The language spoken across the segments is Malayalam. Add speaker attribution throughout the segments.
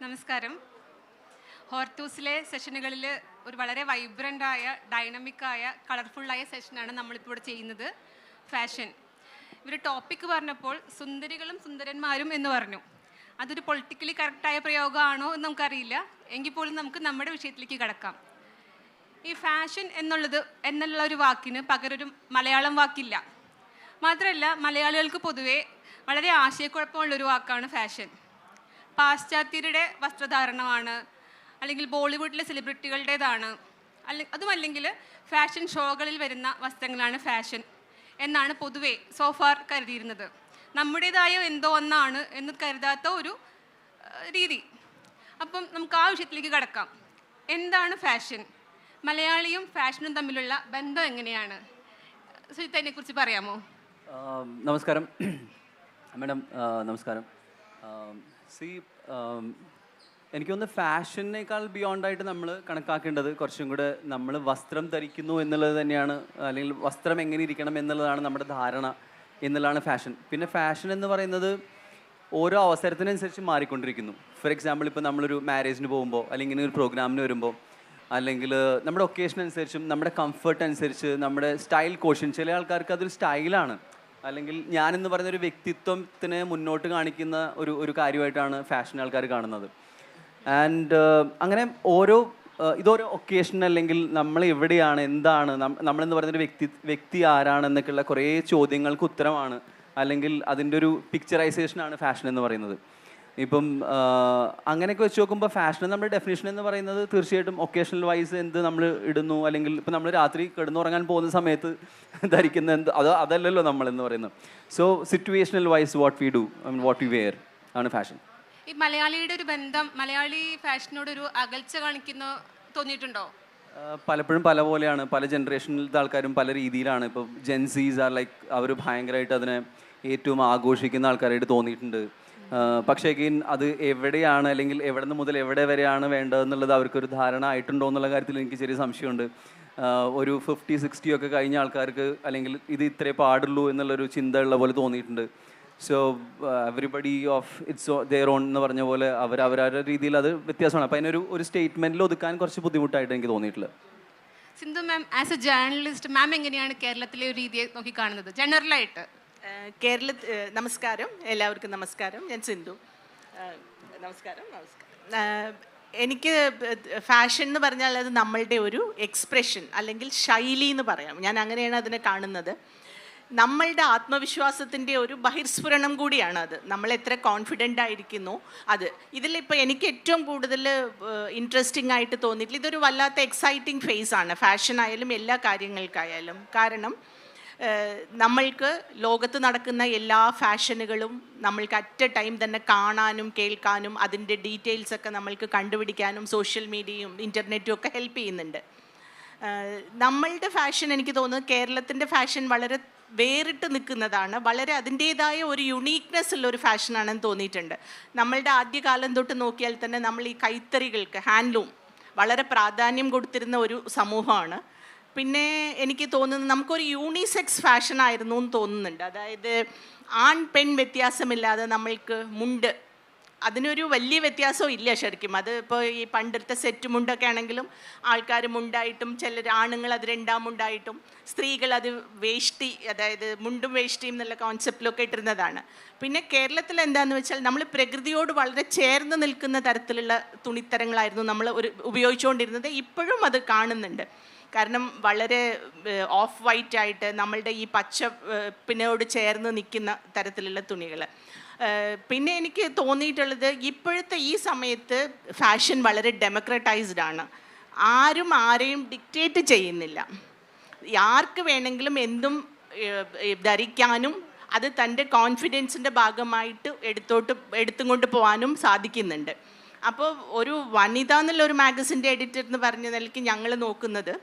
Speaker 1: നമസ്കാരം. ഹോർത്തൂസിലെ സെഷനുകളിൽ ഒരു വളരെ വൈബ്രൻ്റായ, ഡൈനമിക്കായ, കളർഫുള്ളായ സെഷനാണ് നമ്മളിപ്പോൾ ഇവിടെ ചെയ്യുന്നത്. ഫാഷൻ. ഇവർ ടോപ്പിക്ക് പറഞ്ഞപ്പോൾ സുന്ദരികളും സുന്ദരന്മാരും എന്ന് പറഞ്ഞു. അതൊരു പൊളിറ്റിക്കലി കറക്റ്റായ പ്രയോഗമാണോ എന്ന് നമുക്കറിയില്ല. എങ്കിൽ പോലും നമുക്ക് നമ്മുടെ വിഷയത്തിലേക്ക് കടക്കാം. ഈ ഫാഷൻ എന്നുള്ള ഒരു വാക്കിന് പകരൊരു മലയാളം വാക്കില്ല. മാത്രമല്ല, മലയാളികൾക്ക് പൊതുവെ വളരെ ആശയക്കുഴപ്പമുള്ളൊരു വാക്കാണ് ഫാഷൻ. പാശ്ചാത്യരുടെ വസ്ത്രധാരണമാണ്, അല്ലെങ്കിൽ ബോളിവുഡിലെ സെലിബ്രിറ്റികളുടേതാണ്, അതുമല്ലെങ്കിൽ ഫാഷൻ ഷോകളിൽ വരുന്ന വസ്ത്രങ്ങളാണ് ഫാഷൻ എന്നാണ് പൊതുവെ സോഫാർ കരുതിയിരുന്നത്. നമ്മുടേതായ എന്തോ ഒന്നാണ് എന്ന് കരുതാത്ത ഒരു രീതി. അപ്പം നമുക്ക് ആ വിഷയത്തിലേക്ക് കടക്കാം. എന്താണ് ഫാഷൻ? മലയാളിയും ഫാഷനും തമ്മിലുള്ള ബന്ധം എങ്ങനെയാണ്? സുജിത്ത്, അതിനെക്കുറിച്ച് പറയാമോ?
Speaker 2: നമസ്കാരം മാഡം. നമസ്കാരം. എനിക്കൊന്ന് ഫാഷനേക്കാൾ ബിയോണ്ടായിട്ട് നമ്മൾ കണക്കാക്കേണ്ടത് കുറച്ചും കൂടെ നമ്മൾ വസ്ത്രം ധരിക്കുന്നു എന്നുള്ളത് തന്നെയാണ്, അല്ലെങ്കിൽ വസ്ത്രം എങ്ങനെ ഇരിക്കണം എന്നുള്ളതാണ് നമ്മുടെ ധാരണ എന്നുള്ളതാണ് ഫാഷൻ. പിന്നെ ഫാഷൻ എന്ന് പറയുന്നത് ഓരോ അവസരത്തിനനുസരിച്ച് മാറിക്കൊണ്ടിരിക്കുന്നു. ഫോർ എക്സാമ്പിൾ, ഇപ്പോൾ നമ്മളൊരു മാരേജിന് പോകുമ്പോൾ, അല്ലെങ്കിൽ ഇങ്ങനെ ഒരു പ്രോഗ്രാമിന് വരുമ്പോൾ, അല്ലെങ്കിൽ നമ്മുടെ ഒക്കേഷൻ അനുസരിച്ചും നമ്മുടെ കംഫർട്ട് അനുസരിച്ച് നമ്മുടെ സ്റ്റൈൽ കോഷൻ, ചില ആൾക്കാർക്ക് അതൊരു സ്റ്റൈലാണ്, അല്ലെങ്കിൽ ഞാനെന്ന് പറയുന്നൊരു വ്യക്തിത്വത്തിനെ മുന്നോട്ട് കാണിക്കുന്ന ഒരു കാര്യമായിട്ടാണ് ഫാഷൻ ആൾക്കാർ കാണുന്നത്. ആൻഡ് അങ്ങനെ ഇതൊരു ഒക്കേഷൻ, അല്ലെങ്കിൽ നമ്മൾ എവിടെയാണ്, എന്താണ് നമ്മളെന്ന് പറയുന്നൊരു വ്യക്തി ആരാണെന്നൊക്കെയുള്ള കുറേ ചോദ്യങ്ങൾക്ക് ഉത്തരമാണ്, അല്ലെങ്കിൽ അതിൻ്റെ ഒരു പിക്ചറൈസേഷനാണ് ഫാഷൻ എന്ന് പറയുന്നത്. ഇപ്പം അങ്ങനെയൊക്കെ വെച്ച് നോക്കുമ്പോൾ ഫാഷൻ നമ്മുടെ ഡെഫിനേഷൻ എന്ന് പറയുന്നത് തീർച്ചയായിട്ടും ഒക്കേഷണൽ വൈസ് എന്ത് നമ്മൾ ഇടുന്നു, അല്ലെങ്കിൽ ഇപ്പം നമ്മൾ രാത്രി കിടന്നുറങ്ങാൻ പോകുന്ന സമയത്ത് ധരിക്കുന്ന എന്ത്, അതല്ലല്ലോ നമ്മളെന്ന് പറയുന്നത്. So situational wise what we do, what we wear ആണ് ഫാഷൻ.
Speaker 1: ഈ മലയാളിയുടെ ഒരു ബന്ധം, മലയാളി ഫാഷനോട് ഒരു അകൽച്ച കാണിക്കുന്ന തോന്നിയിട്ടുണ്ടോ?
Speaker 2: പലപ്പോഴും പല പോലെയാണ്. പല ജനറേഷനിലത്തെ ആൾക്കാരും പല രീതിയിലാണ്. ഇപ്പോൾ ജെൻസീസ് ആർ ലൈക്ക്, അവർ ഭയങ്കരമായിട്ട് അതിനെ ഏറ്റവും ആഘോഷിക്കുന്ന ആൾക്കാരായിട്ട് തോന്നിയിട്ടുണ്ട്. പക്ഷേ അത് എവിടെയാണ്, അല്ലെങ്കിൽ എവിടെ നിന്ന് മുതൽ എവിടെ വരെയാണ് വേണ്ടതെന്നുള്ളത് അവർക്കൊരു ധാരണ ആയിട്ടുണ്ടോ എന്നുള്ള കാര്യത്തിൽ എനിക്ക് ചെറിയ സംശയമുണ്ട്. ഒരു 50-60 ഒക്കെ കഴിഞ്ഞ ആൾക്കാർക്ക് അല്ലെങ്കിൽ ഇത് ഇത്രേ പാടുള്ളൂ എന്നുള്ളൊരു ചിന്ത ഉള്ള പോലെ തോന്നിയിട്ടുണ്ട്. So everybody of its their own എന്ന് പറഞ്ഞ പോലെ അവരവരുടെ രീതിയിൽ അത് വ്യത്യാസമാണ്. അപ്പോൾ അതിനൊരു സ്റ്റേറ്റ്മെൻറ്റിൽ ഒതുക്കാൻ കുറച്ച് ബുദ്ധിമുട്ടായിട്ട് എനിക്ക് തോന്നിയിട്ടുള്ളത്.
Speaker 1: സിന്ധു മാം, ആസ് എ ജേർണലിസ്റ്റ്, മാം എങ്ങനെയാണ് കേരളത്തിലെ ഒരു രീതിയെ നോക്കിക്കാണുന്നത് ജനറലായിട്ട്?
Speaker 3: നമസ്കാരം, എല്ലാവർക്കും നമസ്കാരം. ഞാൻ സിന്ധു. നമസ്കാരം. എനിക്ക് ഫാഷൻ എന്ന് പറഞ്ഞാൽ അത് നമ്മളുടെ ഒരു എക്സ്പ്രഷൻ അല്ലെങ്കിൽ ശൈലി എന്ന് പറയാം. ഞാൻ അങ്ങനെയാണ് അതിനെ കാണുന്നത്. നമ്മളുടെ ആത്മവിശ്വാസത്തിൻ്റെ ഒരു ബഹിർസ്ഫുരണം കൂടിയാണ് അത്. നമ്മൾ എത്ര കോൺഫിഡൻ്റ് ആയിരിക്കുന്നു അത്. ഇതിലിപ്പോൾ എനിക്ക് ഏറ്റവും കൂടുതൽ ഇൻട്രസ്റ്റിംഗ് ആയിട്ട് തോന്നിയിട്ടില്ല, ഇതൊരു വല്ലാത്ത എക്സൈറ്റിംഗ് ഫേസ് ആണ് ഫാഷൻ ആയാലും എല്ലാ കാര്യങ്ങൾക്കായാലും. കാരണം നമ്മൾക്ക് ലോകത്ത് നടക്കുന്ന എല്ലാ ഫാഷനുകളും നമ്മൾക്ക് അറ്റ് എ ടൈം തന്നെ കാണാനും കേൾക്കാനും അതിൻ്റെ ഡീറ്റെയിൽസൊക്കെ നമ്മൾക്ക് കണ്ടുപിടിക്കാനും സോഷ്യൽ മീഡിയയും ഇൻ്റർനെറ്റും ഒക്കെ ഹെൽപ്പ് ചെയ്യുന്നുണ്ട്. നമ്മളുടെ ഫാഷൻ, എനിക്ക് തോന്നുന്നത് കേരളത്തിൻ്റെ ഫാഷൻ വളരെ വേറിട്ട് നിൽക്കുന്നതാണ്. വളരെ അതിൻ്റേതായ ഒരു യുണീക്നെസ് ഉള്ള ഒരു ഫാഷനാണെന്ന് തോന്നിയിട്ടുണ്ട്. നമ്മളുടെ ആദ്യകാലം തൊട്ട് നോക്കിയാൽ തന്നെ നമ്മൾ ഈ കൈത്തറികൾക്ക്, ഹാൻഡ്ലൂം വളരെ പ്രാധാന്യം കൊടുത്തിരുന്ന ഒരു സമൂഹമാണ്. പിന്നെ എനിക്ക് തോന്നുന്നത് നമുക്കൊരു യൂണിസെക്സ് ഫാഷൻ ആയിരുന്നു എന്ന് തോന്നുന്നുണ്ട്. അതായത് ആൺ പെൺ വ്യത്യാസമില്ലാതെ നമ്മൾക്ക് മുണ്ട്, അതിനൊരു വലിയ വ്യത്യാസവും ഇല്ല ശരിക്കും. അത് ഇപ്പോൾ ഈ പണ്ടത്തെ സെറ്റ് മുണ്ടൊക്കെ ആണെങ്കിലും ആൾക്കാർ മുണ്ടായിട്ടും, ചിലർ ആണുങ്ങൾ അത് രണ്ടാം മുണ്ടായിട്ടും, സ്ത്രീകൾ അത് വേഷ്ടി, അതായത് മുണ്ടും വേഷ്ടിയും എന്നുള്ള കോൺസെപ്റ്റിലൊക്കെ ഇട്ടിരുന്നതാണ്. പിന്നെ കേരളത്തിൽ എന്താണെന്ന് വെച്ചാൽ നമ്മൾ പ്രകൃതിയോട് വളരെ ചേർന്ന് നിൽക്കുന്ന തരത്തിലുള്ള തുണിത്തരങ്ങളായിരുന്നു നമ്മൾ ഉപയോഗിച്ചുകൊണ്ടിരുന്നത്. ഇപ്പോഴും അത് കാണുന്നുണ്ട്. കാരണം വളരെ ഓഫ് വൈറ്റ് ആയിട്ട് നമ്മളുടെ ഈ പച്ചപ്പിനോട് ചേർന്ന് നിൽക്കുന്ന തരത്തിലുള്ള തുണികൾ. പിന്നെ എനിക്ക് തോന്നിയിട്ടുള്ളത് ഇപ്പോഴത്തെ ഈ സമയത്ത് ഫാഷൻ വളരെ ഡെമോക്രറ്റൈസ്ഡ് ആണ്. ആരും ആരെയും ഡിക്റ്റേറ്റ് ചെയ്യുന്നില്ല. ആർക്ക് വേണമെങ്കിലും എന്തും ധരിക്കാനും അത് തൻ്റെ കോൺഫിഡൻസിൻ്റെ ഭാഗമായിട്ട് എടുത്തും കൊണ്ട് പോകാനും സാധിക്കുന്നുണ്ട്. അപ്പോൾ ഒരു വനിത എന്നുള്ളൊരു മാഗസിൻ്റെ എഡിറ്റർ എന്ന് പറഞ്ഞ നിലയ്ക്ക് ഞങ്ങൾ നോക്കുന്നത്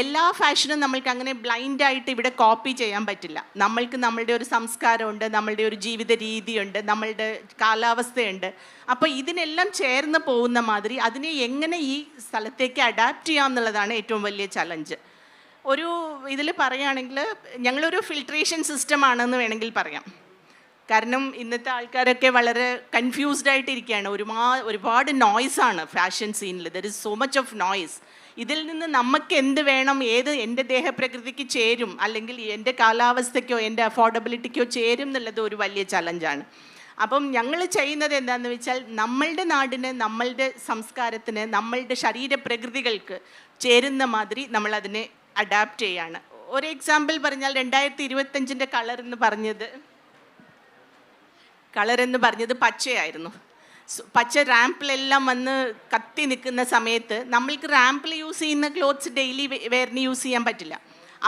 Speaker 3: എല്ലാ ഫാഷനും നമ്മൾക്ക് അങ്ങനെ ബ്ലൈൻഡായിട്ട് ഇവിടെ കോപ്പി ചെയ്യാൻ പറ്റില്ല. നമ്മളുടെ ഒരു സംസ്കാരമുണ്ട്, നമ്മളുടെ ഒരു ജീവിത രീതിയുണ്ട്, നമ്മളുടെ കാലാവസ്ഥയുണ്ട്. അപ്പോൾ ഇതിനെല്ലാം ചേർന്ന് പോകുന്ന മാതിരി അതിനെ എങ്ങനെ ഈ സ്ഥലത്തേക്ക് അഡാപ്റ്റ് ചെയ്യാം എന്നുള്ളതാണ് ഏറ്റവും വലിയ ചലഞ്ച്. ഇതിൽ പറയുകയാണെങ്കിൽ ഞങ്ങളൊരു ഫിൽട്രേഷൻ സിസ്റ്റം ആണെന്ന് വേണമെങ്കിൽ പറയാം. കാരണം ഇന്നത്തെ ആൾക്കാരൊക്കെ വളരെ കൺഫ്യൂസ്ഡ് ആയിട്ടിരിക്കുകയാണ്. ഒരുപാട് നോയ്സാണ് ഫാഷൻ സീനിൽ. There is so much of noise. ഇതിൽ നിന്ന് നമുക്ക് എന്ത് വേണം, ഏത് എൻ്റെ ദേഹപ്രകൃതിക്ക് ചേരും, അല്ലെങ്കിൽ എൻ്റെ കാലാവസ്ഥയ്ക്കോ എൻ്റെ അഫോർഡബിലിറ്റിക്കോ ചേരും എന്നുള്ളത് ഒരു വലിയ ചലഞ്ചാണ്. അപ്പം ഞങ്ങൾ ചെയ്യുന്നത് എന്താണെന്ന് വെച്ചാൽ നമ്മളുടെ നാടിന്, നമ്മളുടെ സംസ്കാരത്തിന്, നമ്മളുടെ ശരീരപ്രകൃതികൾക്ക് ചേരുന്ന മാതിരി നമ്മളതിനെ അഡാപ്റ്റ് ചെയ്യാണ്. ഒരു എക്സാമ്പിൾ പറഞ്ഞാൽ 2025 കളർ എന്ന് പറഞ്ഞത് പച്ചയായിരുന്നു. പച്ച റാമ്പിലെല്ലാം വന്ന് കത്തി നിൽക്കുന്ന സമയത്ത് നമ്മൾക്ക് റാമ്പിൽ യൂസ് ചെയ്യുന്ന ക്ലോത്ത്സ് ഡെയിലി വെയറിന് യൂസ് ചെയ്യാൻ പറ്റില്ല.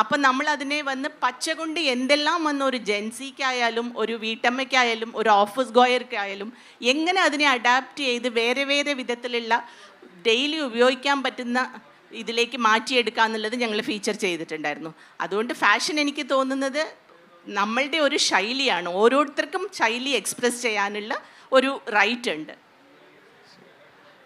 Speaker 3: അപ്പം നമ്മൾ അതിനെ വന്ന് പച്ച കൊണ്ട് എന്തെല്ലാം വന്ന് ഒരു ജെൻസിക്കായാലും ഒരു വീട്ടമ്മയ്ക്കായാലും ഒരു ഓഫീസ് ഗോയർക്കായാലും എങ്ങനെ അതിനെ അഡാപ്റ്റ് ചെയ്ത് വേറെ വേറെ വിധത്തിലുള്ള ഡെയിലി ഉപയോഗിക്കാൻ പറ്റുന്ന ഇതിലേക്ക് മാറ്റിയെടുക്കുക എന്നുള്ളത് ഞങ്ങൾ ഫീച്ചർ ചെയ്തിട്ടുണ്ടായിരുന്നു. അതുകൊണ്ട് ഫാഷൻ എനിക്ക് തോന്നുന്നത് നമ്മളുടെ ഒരു ശൈലിയാണ്. ഓരോരുത്തർക്കും ശൈലി എക്സ്പ്രസ് ചെയ്യാനുള്ള ഒരു റൈറ്റ് ഉണ്ട്.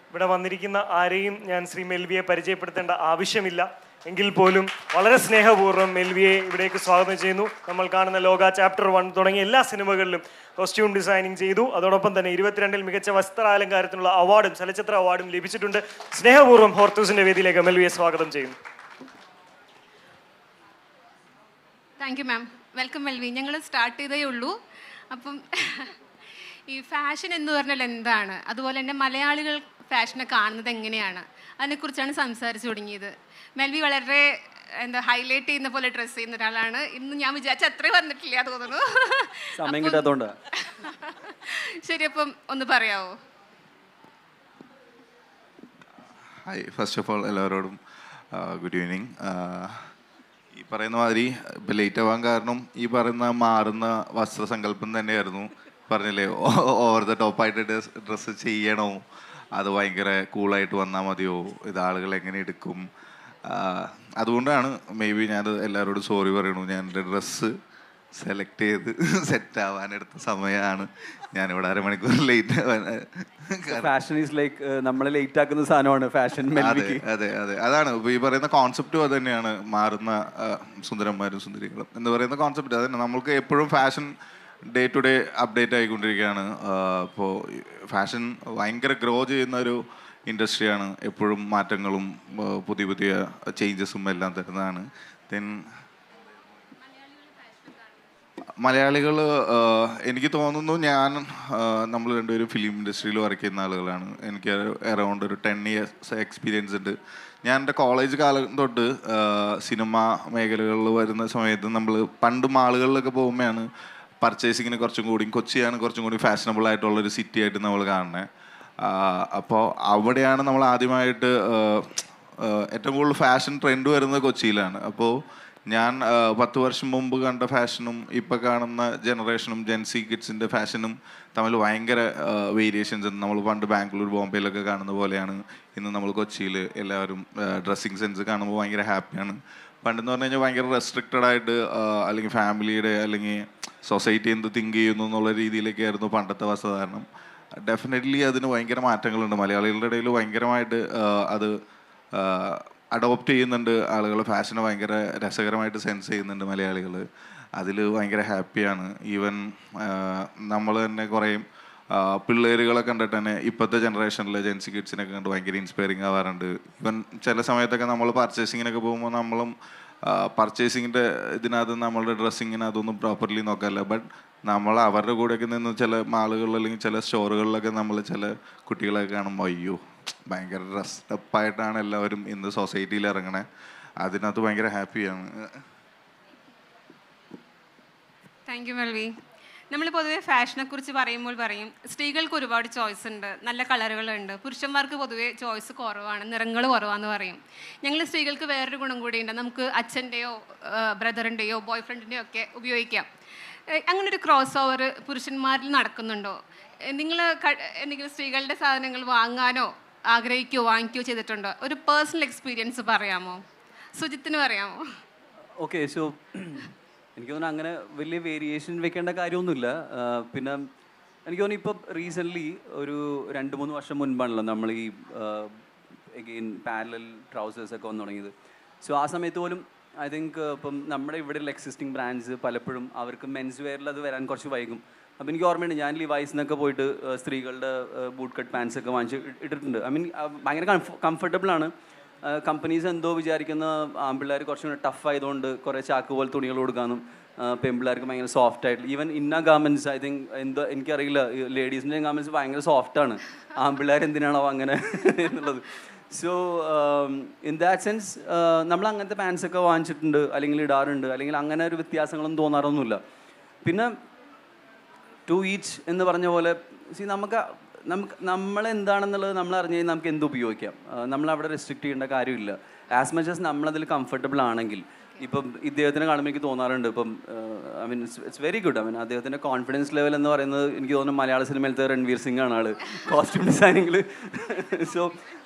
Speaker 4: ഇവിടെ വന്നിരിക്കുന്ന ആരെയും ഞാൻ ശ്രീ മെൽവിയെ പരിചയപ്പെടുത്തേണ്ട ആവശ്യമില്ല. എങ്കിൽ പോലും വളരെ സ്നേഹപൂർവ്വം മെൽവിയെ ഇവിടേക്ക് സ്വാഗതം ചെയ്യുന്നു. നമ്മൾ കാണുന്ന ലോക ചാപ്റ്റർ 1 തുടങ്ങിയ എല്ലാ സിനിമകളിലും കോസ്റ്റ്യൂം ഡിസൈനിങ് ചെയ്തു. അതോടൊപ്പം തന്നെ 22 മികച്ച വസ്ത്രാലങ്കാരത്തിനുള്ള അവാർഡും ചലച്ചിത്ര അവാർഡും ലഭിച്ചിട്ടുണ്ട്. സ്നേഹപൂർവ്വം ഹോർത്തൂസിന്റെ വേദിയിലേക്ക് മെൽവിയെ സ്വാഗതം ചെയ്യുന്നു.
Speaker 1: Thank you ma'am. Welcome Melvy. ഞങ്ങൾ സ്റ്റാർട്ട് ചെയ്തേ ഉള്ളൂ. അപ്പം ഈ ഫാഷൻ എന്ന് പറഞ്ഞാൽ എന്താണ്, അതുപോലെ തന്നെ മലയാളികൾ ഫാഷനെ കാണുന്നത് എങ്ങനെയാണ്, അതിനെക്കുറിച്ചാണ് സംസാരിച്ചു തുടങ്ങിയത്. മെൽവി വളരെ ഹൈലൈറ്റ് ചെയ്യുന്ന പോലെ ഡ്രസ്സ് ചെയ്യുന്ന ഒരാളാണ്. ഇന്ന് ഞാൻ വിചാരിച്ച അത്രയും വന്നിട്ടില്ല തോന്നുന്നു.
Speaker 2: സമയം കിട്ടാത്തോണ്ട്.
Speaker 1: ശരി, അപ്പം ഒന്ന് പറയാവോ?
Speaker 5: ഹായ്, ഫസ്റ്റ് ഓഫ് ഓൾ എല്ലാവരോടും ഗുഡ് ഈവനിങ്. ഈ പറയുന്ന മാതിരി ഇപ്പം ലേറ്റ് ആവാൻ കാരണം ഈ പറയുന്ന മാറുന്ന വസ്ത്രസങ്കല്പം തന്നെയായിരുന്നു. പറഞ്ഞില്ലേ, ഓവർ ദ ടോപ്പായിട്ട് ഡ്രസ്സ് ചെയ്യണോ, അത് ഭയങ്കര കൂളായിട്ട് വന്നാൽ മതിയോ, ഇത് ആളുകൾ എങ്ങനെ എടുക്കും. അതുകൊണ്ടാണ് മേ ബി ഞാനത് എല്ലാവരോടും സോറി പറയണു. ഞാൻ എൻ്റെ ഡ്രസ്സ് സെലക്ട് ചെയ്ത് സെറ്റ് ആവാനെടുത്ത സമയമാണ് ഞാനിവിടെ അരമണിക്കൂർ ലേറ്റ് ആവാൻ.
Speaker 2: ഫാഷൻ ഈസ് ലൈക്ക് നമ്മളെ ലേറ്റ് ആക്കുന്ന സാധനമാണ് ഫാഷൻ.
Speaker 5: അതെ അതെ അതെ, അതാണ് ഇപ്പോൾ ഈ പറയുന്ന കോൺസെപ്റ്റും അത് തന്നെയാണ്. മാറുന്ന സുന്ദരന്മാരും സുന്ദരികളും എന്ന് പറയുന്ന കോൺസെപ്റ്റ് അത് തന്നെ. നമ്മൾക്ക് എപ്പോഴും fashion day to day update ആയിക്കൊണ്ടിരിക്കുകയാണ്. ഇപ്പോൾ ഫാഷൻ ഭയങ്കര ഗ്രോ ചെയ്യുന്ന ഒരു ഇൻഡസ്ട്രിയാണ്. എപ്പോഴും മാറ്റങ്ങളും പുതിയ പുതിയ ചേഞ്ചസും എല്ലാം തരുന്നതാണ്. ദെൻ മലയാളികൾ എനിക്ക് തോന്നുന്നു, നമ്മൾ രണ്ടുപേരും ഫിലിം ഇൻഡസ്ട്രിയിൽ വർക്ക് ചെയ്യുന്ന ആളുകളാണ്. എനിക്ക് അറൗണ്ട് ഒരു 10 years എക്സ്പീരിയൻസ് ഉണ്ട്. ഞാൻ എൻ്റെ കോളേജ് കാലം തൊട്ട് സിനിമ മേഖലകളിൽ വരുന്ന സമയത്ത് നമ്മൾ പണ്ട് മാളുകളിലൊക്കെ പോകുമ്പോഴാണ് പർച്ചേസിങ്ങിന് കുറച്ചും കൂടി, കൊച്ചിയാണ് കുറച്ചും കൂടി ഫാഷനബിൾ ആയിട്ടുള്ളൊരു സിറ്റി ആയിട്ട് നമ്മൾ കാണുന്നത്. അപ്പോൾ അവിടെയാണ് നമ്മൾ ആദ്യമായിട്ട് ഏറ്റവും കൂടുതൽ ഫാഷൻ ട്രെൻഡ് വരുന്നത് കൊച്ചിയിലാണ്. അപ്പോൾ ഞാൻ 10 വർഷം മുമ്പ് കണ്ട ഫാഷനും ഇപ്പോൾ കാണുന്ന ജനറേഷനും ജെൻസി കിഡ്സിൻ്റെ ഫാഷനും തമ്മിൽ ഭയങ്കര വേരിയേഷൻസ് ഉണ്ട്. നമ്മൾ പണ്ട് ബാംഗ്ലൂർ ബോംബെയിലൊക്കെ കാണുന്ന പോലെയാണ് ഇന്ന് നമ്മൾ കൊച്ചിയിൽ എല്ലാവരും ഡ്രസ്സിങ് സെൻസ് കാണുമ്പോൾ ഭയങ്കര ഹാപ്പിയാണ്. പണ്ടെന്ന് പറഞ്ഞു കഴിഞ്ഞാൽ ഭയങ്കര റെസ്ട്രിക്റ്റഡ് ആയിട്ട് അല്ലെങ്കിൽ ഫാമിലിയുടെ അല്ലെങ്കിൽ സൊസൈറ്റി എന്ത് തിങ്ക് ചെയ്യുന്നു എന്നുള്ള രീതിയിലേക്കായിരുന്നു പണ്ടത്തെ വസ്ത്രധാരണം. ഡെഫിനറ്റ്ലി അതിന് ഭയങ്കര മാറ്റങ്ങളുണ്ട്. മലയാളികളുടെ ഇടയിൽ ഭയങ്കരമായിട്ട് അത് അഡോപ്റ്റ് ചെയ്യുന്നുണ്ട്. ആളുകൾ ഫാഷനെ ഭയങ്കര രസകരമായിട്ട് സെൻസ് ചെയ്യുന്നുണ്ട് മലയാളികൾ. അതിൽ ഭയങ്കര ഹാപ്പിയാണ്. ഈവൻ നമ്മൾ തന്നെ കുറേ പിള്ളേരുകളെ കണ്ടിട്ട് തന്നെ ഇപ്പോഴത്തെ ജനറേഷനിൽ ജെൻസി കിഡ്സിനൊക്കെ കണ്ട് ഭയങ്കര ഇൻസ്പയറിങ് ആവാറുണ്ട്. ഈവൻ ചില സമയത്തൊക്കെ നമ്മൾ പർച്ചേസിങ്ങിനൊക്കെ പോകുമ്പോൾ നമ്മളും പർച്ചേസിങ്ങിൻ്റെ ഇതിനകത്ത് നമ്മളുടെ ഡ്രസ്സിങ്ങിന് അതൊന്നും പ്രോപ്പർലി നോക്കാറില്ല. ബട്ട് നമ്മൾ അവരുടെ കൂടെയൊക്കെ നിന്ന് ചില മാളുകളിൽ അല്ലെങ്കിൽ ചില സ്റ്റോറുകളിലൊക്കെ നമ്മൾ ചില കുട്ടികളൊക്കെ കാണുമ്പോൾ അയ്യോ ഭയങ്കര ഡ്രസ്ഡപ്പായിട്ടാണ് എല്ലാവരും ഇന്ന് സൊസൈറ്റിയിൽ ഇറങ്ങണേ. അതിനകത്ത് ഭയങ്കര ഹാപ്പിയാണ്.
Speaker 1: Thank you Melvy. നമ്മൾ പൊതുവെ ഫാഷനെ കുറിച്ച് പറയുമ്പോൾ പറയും സ്ത്രീകൾക്ക് ഒരുപാട് ചോയ്സ് ഉണ്ട്, നല്ല കളറുകളുണ്ട്. പുരുഷന്മാർക്ക് പൊതുവെ ചോയ്സ് കുറവാണ്, നിറങ്ങൾ കുറവാന്ന് പറയും. ഞങ്ങൾ സ്ത്രീകൾക്ക് വേറൊരു ഗുണം കൂടിയുണ്ട്, നമുക്ക് അച്ഛൻ്റെയോ ബ്രദറിൻ്റെയോ ബോയ് ഫ്രണ്ടിൻ്റെയോ ഒക്കെ ഉപയോഗിക്കാം. അങ്ങനൊരു ക്രോസ് ഓവർ പുരുഷന്മാരിൽ നടക്കുന്നുണ്ടോ? നിങ്ങൾ എന്തെങ്കിലും സ്ത്രീകളുടെ സാധനങ്ങൾ വാങ്ങാനോ ആഗ്രഹിക്കുകയോ വാങ്ങിക്കുകയോ ചെയ്തിട്ടുണ്ടോ? ഒരു പേഴ്സണൽ എക്സ്പീരിയൻസ് പറയാമോ? സുജിത്തിന് പറയാമോ?
Speaker 2: ഓക്കെ, സോ എനിക്ക് തോന്നുന്നു അങ്ങനെ വലിയ വേരിയേഷൻ വെക്കേണ്ട കാര്യമൊന്നുമില്ല. പിന്നെ എനിക്ക് തോന്നുന്നു ഇപ്പം റീസെൻ്റ്ലി ഒരു 2-3 വർഷം മുൻപാണല്ലോ നമ്മൾ ഈ എഗെയിൻ പാരലൽ ട്രൗസേഴ്സൊക്കെ വന്നു തുടങ്ങിയത്. സോ ആ സമയത്ത് പോലും ഐ തിങ്ക് ഇപ്പം നമ്മുടെ ഇവിടെയുള്ള എക്സിസ്റ്റിംഗ് ബ്രാൻഡ്സ് പലപ്പോഴും അവർക്ക് മെൻസ് വെയറിൽ അത് വരാൻ കുറച്ച് വൈകും. അപ്പോൾ എനിക്ക് ഓർമ്മയുണ്ട് ഞാൻ ലിവൈസിനൊക്കെ പോയിട്ട് സ്ത്രീകളുടെ ബൂട്ട് കട്ട് പാൻസ് ഒക്കെ വാങ്ങിച്ച് ഇട്ടിട്ടുണ്ട്. ഐ മീൻ ഭയങ്കര കംഫർട്ടബിളാണ്. കമ്പനീസ് എന്തോ വിചാരിക്കുന്ന ആൺപിള്ളേർ കുറച്ചും കൂടെ ടഫ് ആയതുകൊണ്ട് കുറേ ചാക്ക് പോലെ തുണികൾ കൊടുക്കാനും പെൺപിള്ളേർക്ക് ഭയങ്കര സോഫ്റ്റ് ആയിട്ട് ഈവൻ ഇന്ന ഗാർമെൻറ്റ്സ് ഐ തിങ്ക് എന്തോ എനിക്കറിയില്ല ലേഡീസിൻ്റെ ഗാർമെൻറ്റ്സ് ഭയങ്കര സോഫ്റ്റാണ്. ആൺപിള്ളേർ എന്തിനാണോ അങ്ങനെ എന്നുള്ളത്. സോ ഇൻ ദാറ്റ് സെൻസ് നമ്മൾ അങ്ങനത്തെ പാൻസൊക്കെ വാങ്ങിച്ചിട്ടുണ്ട്, അല്ലെങ്കിൽ ഇടാറുണ്ട്, അല്ലെങ്കിൽ അങ്ങനെ ഒരു വ്യത്യാസങ്ങളൊന്നും തോന്നാറൊന്നുമില്ല. പിന്നെ ടു ഈച്ച് എന്ന് പറഞ്ഞ പോലെ നമുക്ക് നമ്മളെന്താണെന്നുള്ളത് നമ്മൾ അറിഞ്ഞു കഴിഞ്ഞാൽ നമുക്ക് എന്ത് ഉപയോഗിക്കാം. നമ്മളവിടെ റെസ്ട്രിക്റ്റ് ചെയ്യേണ്ട കാര്യമില്ല. ആസ് മച്ച് ആസ് നമ്മളതിൽ കംഫർട്ടബിൾ ആണെങ്കിൽ. ഇപ്പം ഇദ്ദേഹത്തിനെ കാണുമ്പോൾ എനിക്ക് തോന്നാറുണ്ട്, ഇപ്പം I mean it's very good. I മീൻ അദ്ദേഹത്തിൻ്റെ കോൺഫിഡൻസ് ലെവൽ എന്ന് പറയുന്നത് എനിക്ക് തോന്നുന്നു മലയാള സിനിമയിലത്തെ രൺവീർ സിംഗ് ആണ് ആള് കോസ്റ്റ്യൂം ഡിസൈനിങ്ങിൽ. So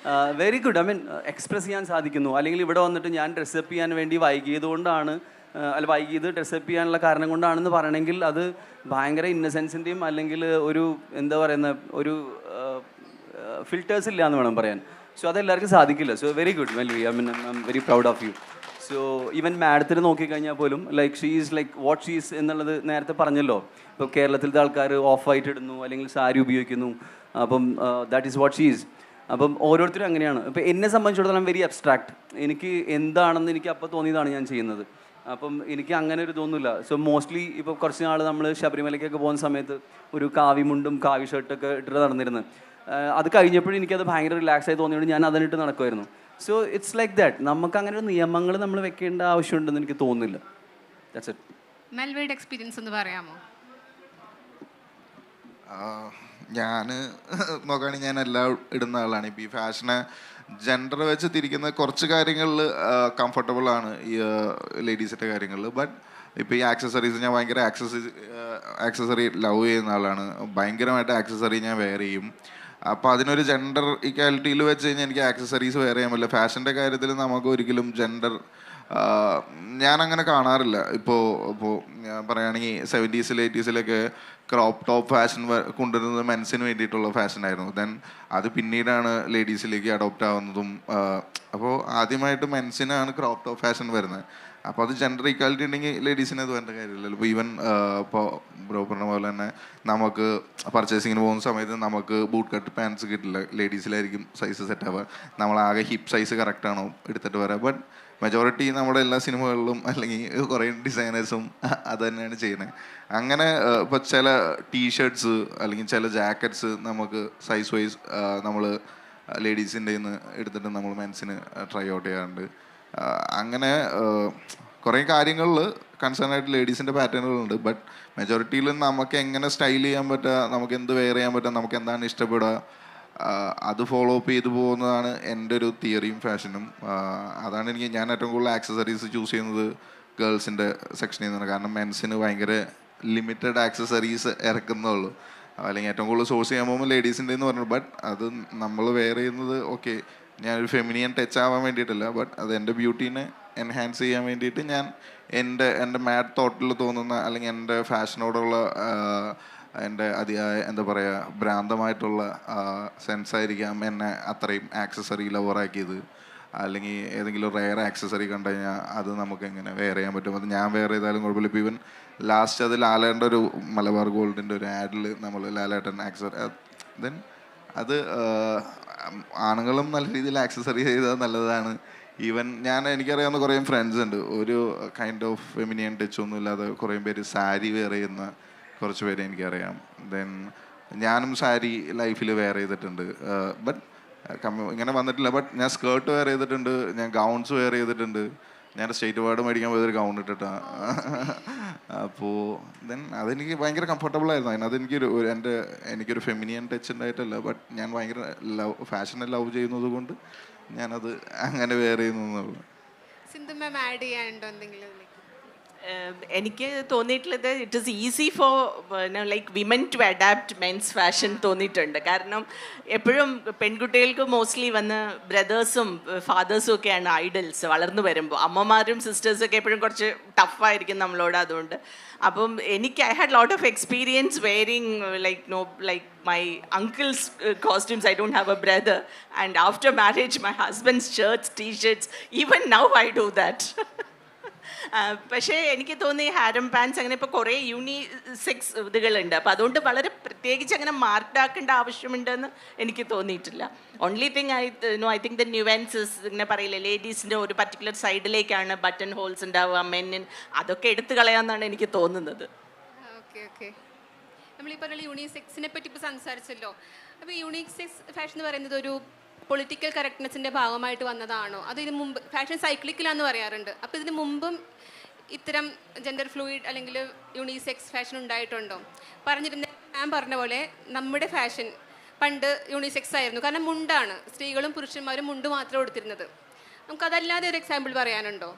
Speaker 2: very good. I mean express ചെയ്യാൻ സാധിക്കുന്നു. അല്ലെങ്കിൽ ഇവിടെ വന്നിട്ട് ഞാൻ ഡ്രസ്സപ്പ് ചെയ്യാൻ വേണ്ടി വൈകിയത് ഡ്രസ്സപ്പ് ചെയ്യാനുള്ള കാരണം കൊണ്ടാണെന്ന് പറയണമെങ്കിൽ അത് ഭയങ്കര ഇന്നസെൻസിൻ്റെയും അല്ലെങ്കിൽ ഒരു എന്താ പറയുന്ന ഒരു ഫിൽറ്റേഴ്സ് ഇല്ല എന്ന് വേണം പറയാൻ. സോ അതെല്ലാവർക്കും സാധിക്കില്ല. So very good Melvi. I mean I M very proud of you. So even മാഡത്തിന് നോക്കിക്കഴിഞ്ഞാൽ പോലും like she's like what she's എന്നുള്ളത് നേരത്തെ പറഞ്ഞല്ലോ. ഇപ്പോൾ കേരളത്തിലത്തെ ആൾക്കാർ ഓഫ് വൈറ്റ് ഇടുന്നു അല്ലെങ്കിൽ സാരി ഉപയോഗിക്കുന്നു. അപ്പം ദാറ്റ് ഈസ് വാട്ട് ഷീസ്. അപ്പം ഓരോരുത്തരും അങ്ങനെയാണ്. ഇപ്പോൾ എന്നെ സംബന്ധിച്ചിടത്തോളം വെരി അബ്സ്ട്രാക്ട്. എനിക്ക് എന്താണെന്ന് എനിക്ക് അപ്പോൾ തോന്നിയതാണ് ഞാൻ ചെയ്യുന്നത്. അപ്പം എനിക്ക് അങ്ങനെ ഒരു ഇതൊന്നുമില്ല. സോ മോസ്റ്റ്ലി ഇപ്പോൾ കുറച്ച് നാൾ നമ്മൾ ശബരിമലയ്ക്കൊക്കെ പോകുന്ന സമയത്ത് ഒരു കാവി മുണ്ടും കാവി ഷർട്ടൊക്കെ ഇട്ടിട്ട് നടന്നിരുന്നത്. അത് കഴിഞ്ഞപ്പോഴും എനിക്കത് ഭയങ്കര റിലാക്സ് ആയി തോന്നിയോണ്ട് ഞാൻ അതിനിട്ട് നടക്കുമായിരുന്നു. So it's like that. നമുക്ക് അങ്ങനെ ഒരു നിയമങ്ങൾ നമ്മൾ വെക്കേണ്ട ആവശ്യമുണ്ടെന്ന് എനിക്ക് തോന്നുന്നില്ല. That's it.
Speaker 1: മെൽവിയുടെ എക്സ്പീരിയൻസ് ഒന്ന് പറയാമോ?
Speaker 5: ഞാൻ നോക്കുകയാണെങ്കിൽ ഞാൻ എല്ലാം ഇടുന്ന ആളാണ്. ഇപ്പോൾ ഈ ഫാഷനെ ജെൻഡർ വെച്ച് തിരിക്കുന്ന കുറച്ച് കാര്യങ്ങളിൽ കംഫർട്ടബിൾ ആണ് ഈ ലേഡീസിൻ്റെ കാര്യങ്ങളിൽ. ബട്ട് ഇപ്പോൾ ഈ ആക്സസറീസ് ഞാൻ ഭയങ്കര ആക്സസറി ലവ് ചെയ്യുന്ന ആളാണ്. ഭയങ്കരമായിട്ട് ആക്സസറി ഞാൻ വെയർ ചെയ്യും. അപ്പോൾ അതിനൊരു ജെൻഡർ ഇക്വാലിറ്റിയിൽ വെച്ച് കഴിഞ്ഞാൽ എനിക്ക് ആക്സസറീസ് വെയർ ചെയ്യാൻ പറ്റില്ല. ഫാഷൻ്റെ കാര്യത്തിൽ നമുക്ക് ഒരിക്കലും ജെൻഡർ ഞാനങ്ങനെ കാണാറില്ല. ഇപ്പോൾ ഞാൻ പറയുകയാണെങ്കിൽ 70s 80s crop top fashion കൊണ്ടുവരുന്നത് മെൻസിന് വേണ്ടിയിട്ടുള്ള ഫാഷനായിരുന്നു. ദെൻ അത് പിന്നീടാണ് ലേഡീസിലേക്ക് അഡോപ്റ്റ് ആവുന്നതും. അപ്പോൾ ആദ്യമായിട്ട് മെൻസിനാണ് ക്രോപ്പ് ടോപ്പ് ഫാഷൻ വരുന്നത്. അപ്പോൾ അത് ജെൻഡർ ഈക്വാലിറ്റി ഉണ്ടെങ്കിൽ ലേഡീസിന് അത് വേണ്ട കാര്യമില്ലല്ലോ. ഇപ്പോൾ ഈവൻ ഇപ്പോൾ ബ്രോ പറഞ്ഞ പോലെ തന്നെ നമുക്ക് പർച്ചേസിങ്ങിന് പോകുന്ന സമയത്ത് നമുക്ക് ബൂട്ട് കട്ട് പാൻസ് കിട്ടില്ല. ലേഡീസിലായിരിക്കും സൈസ് സെറ്റ് ആവുക. നമ്മളാകെ ഹിപ്പ് സൈസ് കറക്റ്റാണോ എടുത്തിട്ട് വരാം. ബട്ട് മെജോറിറ്റി നമ്മുടെ എല്ലാ സിനിമകളിലും അല്ലെങ്കിൽ കുറേ ഡിസൈനേഴ്സും അത് തന്നെയാണ് ചെയ്യുന്നത്. അങ്ങനെ ഇപ്പോൾ ചില ടീഷർട്ട്സ് അല്ലെങ്കിൽ ചില ജാക്കറ്റ്സ് നമുക്ക് സൈസ് വൈസ് നമ്മൾ ലേഡീസിൻ്റെ നിന്ന് എടുത്തിട്ട് നമ്മൾ മെൻസിന് ട്രൈ ഔട്ട് ചെയ്യാറുണ്ട്. അങ്ങനെ കുറേ കാര്യങ്ങളിൽ കൺസേൺ ആയിട്ട് ലേഡീസിൻ്റെ പാറ്റേണുകളുണ്ട്. ബട്ട് മെജോറിറ്റിയിൽ നമുക്ക് എങ്ങനെ സ്റ്റൈൽ ചെയ്യാൻ പറ്റുക, നമുക്ക് എന്ത് വെയർ ചെയ്യാൻ പറ്റുക, നമുക്ക് എന്താണ് ഇഷ്ടപ്പെടുക, അത് ഫോളോ അപ്പ് ചെയ്തു പോകുന്നതാണ് എൻ്റെ ഒരു തിയറിയും ഫാഷനും. അതാണ് ഞാൻ ഏറ്റവും കൂടുതൽ ആക്സസറീസ് ചൂസ് ചെയ്യുന്നത് ഗേൾസിൻ്റെ സെക്ഷനിൽ നിന്നാണ്. കാരണം മെൻസിന് ഭയങ്കര ലിമിറ്റഡ് ആക്സസറീസ് ഇറക്കുന്നുള്ളൂ. അല്ലെങ്കിൽ ഏറ്റവും കൂടുതൽ സോഴ്സ് ചെയ്യാൻ പോകുമ്പോൾ ലേഡീസിൻ്റെ എന്ന് പറഞ്ഞു. ബട്ട് അത് നമ്മൾ വെയർ ചെയ്യുന്നത് ഓക്കെ ഞാനൊരു ഫെമിനിയൻ ടച്ച് ആവാൻ വേണ്ടിയിട്ടല്ല. ബട്ട് അത് എൻ്റെ ബ്യൂട്ടീനെ എൻഹാൻസ് ചെയ്യാൻ വേണ്ടിയിട്ട് ഞാൻ എൻ്റെ മാഡ് തോട്ടിൽ തോന്നുന്ന അല്ലെങ്കിൽ എൻ്റെ ഫാഷനോടുള്ള എൻ്റെ അതിയായ എന്താ പറയുക ഭ്രാന്തമായിട്ടുള്ള സെൻസായിരിക്കാം എന്നെ അത്രയും ആക്സസറി ലവറാക്കിയത്. അല്ലെങ്കിൽ ഏതെങ്കിലും റെയർ ആക്സസറി കണ്ടു കഴിഞ്ഞാൽ അത് നമുക്ക് എങ്ങനെ വെയർ ചെയ്യാൻ പറ്റും. അത് ഞാൻ വെയർ ചെയ്താലും കുഴപ്പമില്ല. ഇപ്പോൾ ഈവൻ ലാസ്റ്റ് അത് ലാലേട്ടൻ്റെ ഒരു മലബാർ ഗോൾഡിൻ്റെ ഒരു ആഡിൽ നമ്മൾ ലാലേട്ടൻ ആക്സസറി ദെൻ അത് ആണുങ്ങളും നല്ല രീതിയിൽ ആക്സസറി ചെയ്താൽ നല്ലതാണ്. ഈവൻ എനിക്കറിയാവുന്ന കുറേ ഫ്രണ്ട്സ് ഉണ്ട് ഒരു കൈൻഡ് ഓഫ് ഫെമിനിയൻ ടച്ച് ഒന്നും ഇല്ലാതെ കുറേ പേര് സാരി വെയർ ചെയ്യുന്ന കുറച്ച് പേര് എനിക്കറിയാം. ദെൻ ഞാനും സാരി ലൈഫിൽ വെയർ ചെയ്തിട്ടുണ്ട്. ബട്ട് ഇങ്ങനെ വന്നിട്ടില്ല. ബട്ട് ഞാൻ സ്കേർട്ട് വെയർ ചെയ്തിട്ടുണ്ട്, ഞാൻ ഗൗൺസ് വെയർ ചെയ്തിട്ടുണ്ട്. ഞാൻ സ്റ്റേറ്റ് അവാർഡ് മേടിക്കാൻ പോയതൊരു ഗൗൺ ഇട്ടിട്ടാണ്. അപ്പോൾ ദെൻ അതെനിക്ക് ഭയങ്കര കംഫർട്ടബിൾ ആയിരുന്നു. അതിനെനിക്കൊരു എനിക്കൊരു ഫെമിനിയൻ ടച്ച് ഉണ്ടായിട്ടല്ല. ബട്ട് ഞാൻ ഭയങ്കര ഫാഷനെ ലവ് ചെയ്യുന്നത് കൊണ്ട് ഞാനത് അങ്ങനെ വെയർ ചെയ്യുന്നു.
Speaker 1: സിന്ധു മാം ആഡ് ചെയ്യാനുണ്ടോ എന്തെങ്കിലും?
Speaker 3: എനിക്ക് തോന്നിയിട്ടുള്ളത് it is easy for like women to adapt men's fashion തോന്നിയിട്ടുണ്ട്. കാരണം എപ്പോഴും പെൺകുട്ടികൾക്ക് മോസ്റ്റ്ലി വന്ന് ബ്രദേഴ്സും ഫാദേഴ്സും ഒക്കെയാണ് ഐഡൽസ് വളർന്നു വരുമ്പോൾ. അമ്മമാരും സിസ്റ്റേഴ്സൊക്കെ എപ്പോഴും കുറച്ച് ടഫായിരിക്കും നമ്മളോട്. അതുകൊണ്ട് അപ്പം I had lot of experience wearing like my uncle's costumes. I don't have a brother, and after marriage my husband's shirts, t-shirts, even now I do that. പക്ഷേ എനിക്ക് തോന്നി ഹാരം പാൻസ് അങ്ങനെ ഇപ്പോൾ കുറേ യൂണിസെക്സ് ഇതുകളുണ്ട്. അപ്പോൾ അതുകൊണ്ട് വളരെ പ്രത്യേകിച്ച് അങ്ങനെ മാർക്ക്ഡ് ആക്കേണ്ട ആവശ്യമുണ്ടെന്ന് എനിക്ക് തോന്നിയിട്ടില്ല. Only thing I think the nuances ഇങ്ങനെ പറയില്ലേ, ലേഡീസിൻ്റെ ഒരു പർട്ടിക്കുലർ സൈഡിലേക്കാണ് ബട്ടൺ ഹോൾസ് ഉണ്ടാവുക, മെന്നിൻ അതൊക്കെ എടുത്തു കളയാമെന്നാണ് എനിക്ക് തോന്നുന്നത്.
Speaker 1: Okay okay. നമ്മളീ പറഞ്ഞ യൂണിസെക്സിനെ പറ്റി ഇപ്പോൾ സംസാരിച്ചല്ലോ. അപ്പോൾ യൂണിസെക്സ് ഫാഷൻ എന്ന് പറയുന്നത് ഒരു പൊളിറ്റിക്കൽ കറക്റ്റ്നെസ്സിൻ്റെ ഭാഗമായിട്ട് വന്നതാണോ? അത് ഇതിന് മുമ്പ് ഫാഷൻ സൈക്ലിക്കലാന്ന് പറയാറുണ്ട്. അപ്പോൾ ഇതിന് മുമ്പും ഇത്തരം ജെൻഡർ ഫ്ലൂയിഡ് അല്ലെങ്കിൽ യൂണിസെക്സ് ഫാഷൻ ഉണ്ടായിട്ടുണ്ടോ? പറഞ്ഞിരുന്ന ഞാൻ പറഞ്ഞ പോലെ നമ്മുടെ ഫാഷൻ പണ്ട് യൂണിസെക്സ് ആയിരുന്നു. കാരണം മുണ്ടാണ്, സ്ത്രീകളും പുരുഷന്മാരും മുണ്ട് മാത്രം എടുത്തിരുന്നത്. നമുക്കതല്ലാതെ ഒരു എക്സാമ്പിൾ പറയാനുണ്ടോ?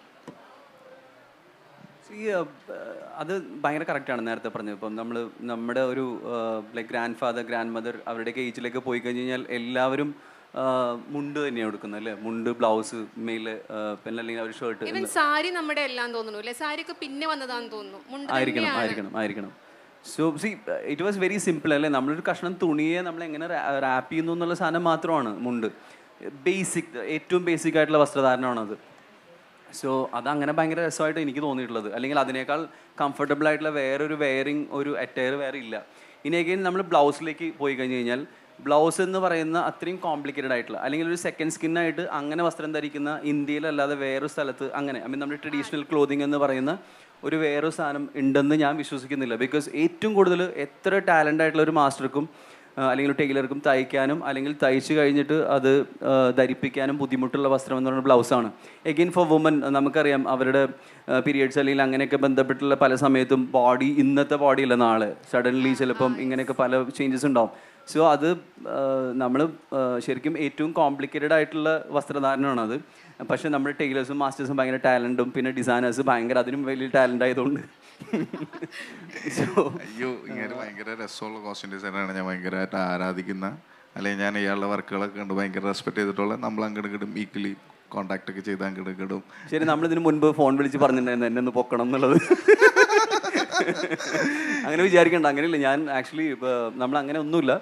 Speaker 2: അത് ഭയങ്കര കറക്റ്റാണ് നേരത്തെ പറഞ്ഞത്. ഇപ്പം നമ്മുടെ ഒരു like grand father grand mother അവരുടെയൊക്കെ ഏജിലേക്ക് പോയി കഴിഞ്ഞ് കഴിഞ്ഞാൽ എല്ലാവരും മുണ്ട് തന്നെയാണ് കൊടുക്കുന്നത് അല്ലേ? മുണ്ട്, ബ്ലൗസ്, മെയില്, പിന്നെ അല്ലെങ്കിൽ അവർ ഷർട്ട്.
Speaker 1: ഈവൻ സാരി നമ്മുടെ എല്ലാം തോന്നുന്നു അല്ലേ? സാരിയൊക്കെ പിന്നെ വന്നതാന്ന് തോന്നുന്നു. മുണ്ട്
Speaker 2: ആയിരിക്കണം. So C it was very simple അല്ലേ? നമ്മളൊരു കഷ്ണം തുണിയെ നമ്മൾ എങ്ങനെ റാപ്പ് ചെയ്യുന്നു എന്നുള്ള സാധനം മാത്രമാണ് മുണ്ട്. ഏറ്റവും ബേസിക് ആയിട്ടുള്ള വസ്ത്രധാരണമാണത്. സോ അതങ്ങനെ ഭയങ്കര രസമായിട്ട് എനിക്ക് തോന്നിയിട്ടുള്ളത്. അല്ലെങ്കിൽ അതിനേക്കാൾ കംഫർട്ടബിൾ ആയിട്ടുള്ള വേറൊരു ഒരു അറ്റയർ വേറെ ഇല്ല. ഇനി അഗൈൻ നമ്മൾ ബ്ലൗസിലേക്ക് പോയി കഴിഞ്ഞ് കഴിഞ്ഞാൽ ബ്ലൗസ് എന്ന് പറയുന്ന അത്രയും കോംപ്ലിക്കേറ്റഡ് ആയിട്ടുള്ള അല്ലെങ്കിൽ ഒരു സെക്കൻഡ് സ്കിന്നായിട്ട് അങ്ങനെ വസ്ത്രം ധരിക്കുന്ന ഇന്ത്യയിലല്ലാതെ വേറൊരു സ്ഥലത്ത് അങ്ങനെ നമ്മുടെ ട്രഡീഷണൽ ക്ലോതിങ് എന്ന് പറയുന്ന ഒരു വേറൊരു സാധനം ഉണ്ടെന്ന് ഞാൻ വിശ്വസിക്കുന്നില്ല. ബിക്കോസ് ഏറ്റവും കൂടുതൽ എത്ര ടാലൻ്റ് ആയിട്ടുള്ള ഒരു മാസ്റ്റർക്കും അല്ലെങ്കിൽ ടൈലർക്കും തയ്ക്കാനും അല്ലെങ്കിൽ തയ്ച്ച് കഴിഞ്ഞിട്ട് അത് ധരിപ്പിക്കാനും ബുദ്ധിമുട്ടുള്ള വസ്ത്രം എന്ന് പറയുന്നത് ബ്ലൗസാണ്. എഗെയിൻ ഫോർ വുമൻ നമുക്കറിയാം അവരുടെ പീരിയഡ്സ് അല്ലെങ്കിൽ അങ്ങനെയൊക്കെ ബന്ധപ്പെട്ടുള്ള പല സമയത്തും ഇന്നത്തെ ബോഡിയല്ല നാളെ സഡൻലി ചിലപ്പം ഇങ്ങനെയൊക്കെ പല ചേഞ്ചസ് ഉണ്ടാവും. സോ അത് നമ്മൾ ശരിക്കും ഏറ്റവും കോംപ്ലിക്കേറ്റഡ് ആയിട്ടുള്ള വസ്ത്രധാരണമാണത്. പക്ഷേ നമ്മുടെ ടൈലേഴ്സും മാസ്റ്റേഴ്സും ഭയങ്കര ടാലൻറ്റും പിന്നെ ഡിസൈനേഴ്സ് ഭയങ്കര അതിനും വലിയ ടാലൻ്റ് ആയതുകൊണ്ട്
Speaker 5: അയ്യോ ഇങ്ങനെ ഭയങ്കര രസമുള്ള കോസ്റ്റ്യൂം ഡിസൈനറാണ്. ഞാൻ ഭയങ്കരമായിട്ട് ആരാധിക്കുന്ന, അല്ലെങ്കിൽ ഞാൻ ഇയാളുടെ വർക്കുകളൊക്കെ കണ്ട് ഭയങ്കര റെസ്പെക്ട് ചെയ്തിട്ടുള്ള, നമ്മൾ അങ്ങോട്ട് കിട്ടും ഈക്വലി കോൺടാക്ട് ഒക്കെ ചെയ്ത് അങ്ങോട്ട് കിട്ടും.
Speaker 2: ശരി, നമ്മളിതിന് മുൻപ് ഫോൺ വിളിച്ച് പറഞ്ഞിട്ടുണ്ടായിരുന്നു എന്നെ ഒന്ന് പൊക്കണം എന്നുള്ളത്. അങ്ങനെ വിചാരിക്കണ്ട, അങ്ങനെയില്ല. ഞാൻ ആക്ച്വലി നമ്മൾ അങ്ങനെ ഒന്നുമില്ല.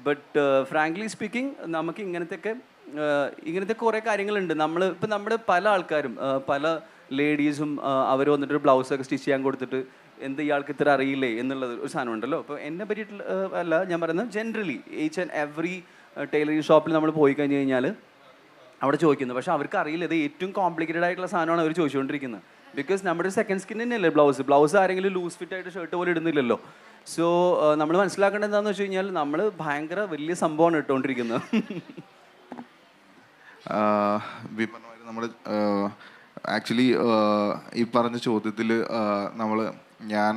Speaker 2: ബട്ട് ഫ്രാങ്ക്ലി സ്പീക്കിംഗ് നമുക്ക് ഇങ്ങനത്തെ കുറേ കാര്യങ്ങളുണ്ട്. ഇപ്പം നമ്മുടെ പല ആൾക്കാരും പല ലേഡീസും അവർ വന്നിട്ട് ബ്ലൗസൊക്കെ സ്റ്റിച്ച് ചെയ്യാൻ കൊടുത്തിട്ട് ഇയാൾക്ക് ഇത്ര അറിയില്ലേ എന്നുള്ളത് ഒരു സാധനം ഉണ്ടല്ലോ. അപ്പോൾ എന്നെ പറ്റിയിട്ടുള്ള അല്ല ഞാൻ പറയുന്നത്, generally each and every tailoring ഷോപ്പിൽ നമ്മൾ പോയി കഴിഞ്ഞ് കഴിഞ്ഞാൽ അവിടെ ചോദിക്കുന്നത്. പക്ഷേ അവർക്ക് അറിയില്ല, ഇത് ഏറ്റവും കോംപ്ലിക്കേറ്റഡ് ആയിട്ടുള്ള സാധനമാണ് അവർ ചോദിച്ചുകൊണ്ടിരിക്കുന്നത്. ബിക്കോസ് നമ്മുടെ സെക്കൻഡ് സ്കിൻ തന്നെയല്ലേ ബ്ലൗസ് ആരെങ്കിലും ലൂസ് ഫിറ്റ് ആയിട്ട് ഷർട്ട് പോലെ ഇടുന്നില്ലല്ലോ. സോ നമ്മൾ മനസ്സിലാക്കേണ്ടത് എന്താണെന്ന് വെച്ച് കഴിഞ്ഞാൽ നമ്മൾ ഭയങ്കര വലിയ സംഭവമാണ് ഇട്ടുകൊണ്ടിരിക്കുന്നത്.
Speaker 5: നമ്മുടെ ആക്ച്വലി ഈ പറഞ്ഞ ചോദ്യത്തിൽ ഞാൻ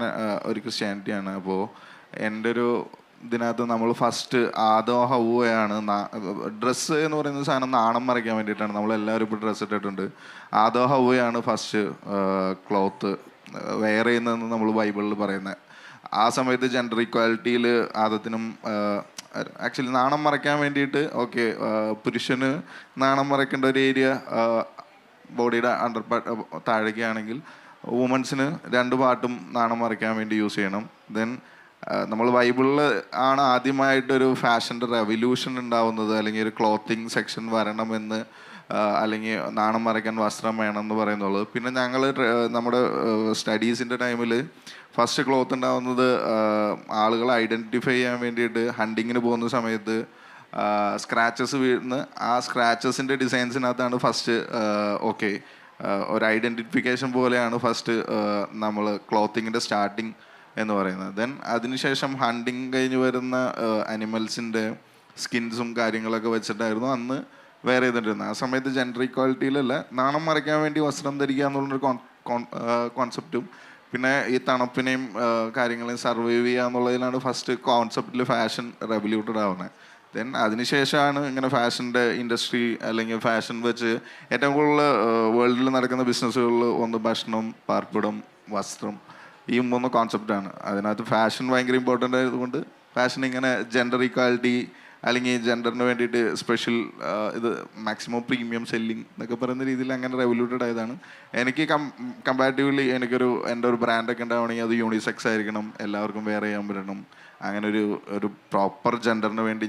Speaker 5: ഒരു ക്രിസ്ത്യാനിറ്റിയാണ്. അപ്പോൾ എൻ്റെ ഒരു ഇതിനകത്ത് നമ്മൾ ഫസ്റ്റ് ആദോ ഹവ്വയാണ്. ഡ്രസ്സ് എന്ന് പറയുന്ന സാധനം നാണം മറയ്ക്കാൻ വേണ്ടിയിട്ടാണ്. നമ്മളെല്ലാവരും ഇപ്പോൾ ഡ്രസ്സ് ഇട്ടിട്ടുണ്ട്. ആദോ ഹവ്വയാണ് ഫസ്റ്റ് ക്ലോത്ത് വെയർ ചെയ്യുന്നതെന്ന് നമ്മൾ ബൈബിളിൽ പറയുന്നത്. ആ സമയത്ത് ജെൻഡർ ഇക്വാലിറ്റിയിൽ ആദത്തിനും ആക്ച്വലി നാണം മറയ്ക്കാൻ വേണ്ടിയിട്ട് പുരുഷന് നാണം മറയ്ക്കേണ്ട ഒരു ഏരിയ ബോഡിയുടെ അണ്ടർ താഴേക്കാണെങ്കിൽ വുമൻസിന് 2 പാർട്ടും നാണം മറയ്ക്കാൻ വേണ്ടി യൂസ് ചെയ്യണം. ദെൻ നമ്മൾ ബൈബിളിൽ ആണ് ആദ്യമായിട്ടൊരു ഫാഷൻ്റെ റെവല്യൂഷൻ ഉണ്ടാവുന്നത്, അല്ലെങ്കിൽ ഒരു ക്ലോത്തിങ് സെക്ഷൻ വരണമെന്ന്, അല്ലെങ്കിൽ നാണം മറയ്ക്കാൻ വസ്ത്രം വേണമെന്ന് പറയുന്നുള്ളത്. പിന്നെ ഞങ്ങൾ നമ്മുടെ സ്റ്റഡീസിൻ്റെ ടൈമിൽ ഫസ്റ്റ് ക്ലോത്ത് ഉണ്ടാവുന്നത് ആളുകളെ ഐഡൻറ്റിഫൈ ചെയ്യാൻ വേണ്ടിയിട്ട് ഹണ്ടിങ്ങിന് പോകുന്ന സമയത്ത് സ്ക്രാച്ചസ് വീഴുന്ന ആ സ്ക്രാച്ചസിൻ്റെ ഡിസൈൻസിനകത്താണ് ഫസ്റ്റ് ഒരു ഐഡൻറ്റിഫിക്കേഷൻ പോലെയാണ് ഫസ്റ്റ് നമ്മൾ ക്ലോത്തിങ്ങിൻ്റെ സ്റ്റാർട്ടിങ് എന്ന് പറയുന്നത്. ദെൻ അതിനുശേഷം ഹണ്ടിങ് കഴിഞ്ഞ് വരുന്ന അനിമൽസിൻ്റെ സ്കിൻസും കാര്യങ്ങളൊക്കെ വെച്ചിട്ടായിരുന്നു അന്ന് വേറെ ചെയ്തിട്ടിരുന്നത്. ആ സമയത്ത് ജെൻഡർ ഇക്വാലിറ്റിയിലല്ല, നാണം മറയ്ക്കാൻ വേണ്ടി വസ്ത്രം ധരിക്കുക എന്നുള്ളൊരു കോൺസെപ്റ്റും പിന്നെ ഈ തണുപ്പിനെയും കാര്യങ്ങളെയും സർവൈവ് ചെയ്യുക എന്നുള്ളതിലാണ് ഫസ്റ്റ് കോൺസെപ്റ്റിൽ ഫാഷൻ റെവല്യൂട്ടഡ് ആവുന്നത്. ദെൻ അതിനുശേഷമാണ് ഇങ്ങനെ ഫാഷൻ്റെ ഇൻഡസ്ട്രി അല്ലെങ്കിൽ ഫാഷൻ വെച്ച് ഏറ്റവും കൂടുതൽ വേൾഡിൽ നടക്കുന്ന ബിസിനസ്സുകളിൽ ഒന്ന് ഭക്ഷണം, പാർപ്പിടം, വസ്ത്രം, ഈ 3 കോൺസെപ്റ്റാണ്. അതിനകത്ത് ഫാഷൻ ഭയങ്കര ഇമ്പോർട്ടൻ്റ് ആയതുകൊണ്ട് ഫാഷൻ ഇങ്ങനെ ജെൻഡർ ഈക്വാലിറ്റി അല്ലെങ്കിൽ ജെൻഡറിന് വേണ്ടിയിട്ട് സ്പെഷ്യൽ ഇത് മാക്സിമം പ്രീമിയം സെല്ലിങ് എന്നൊക്കെ പറയുന്ന രീതിയിൽ അങ്ങനെ റെവല്യൂട്ടഡ് ആയതാണ്. എനിക്ക് കമ്പാരിറ്റീവ്ലി എൻ്റെ ഒരു ബ്രാൻഡൊക്കെ ഉണ്ടാവണമെങ്കിൽ അത് യൂണിസെക്സ് ആയിരിക്കണം, എല്ലാവർക്കും വെയർ ചെയ്യാൻ പറ്റണം. അങ്ങനെ ഒരു പ്രോപ്പർ ജെൻഡറിന് വേണ്ടി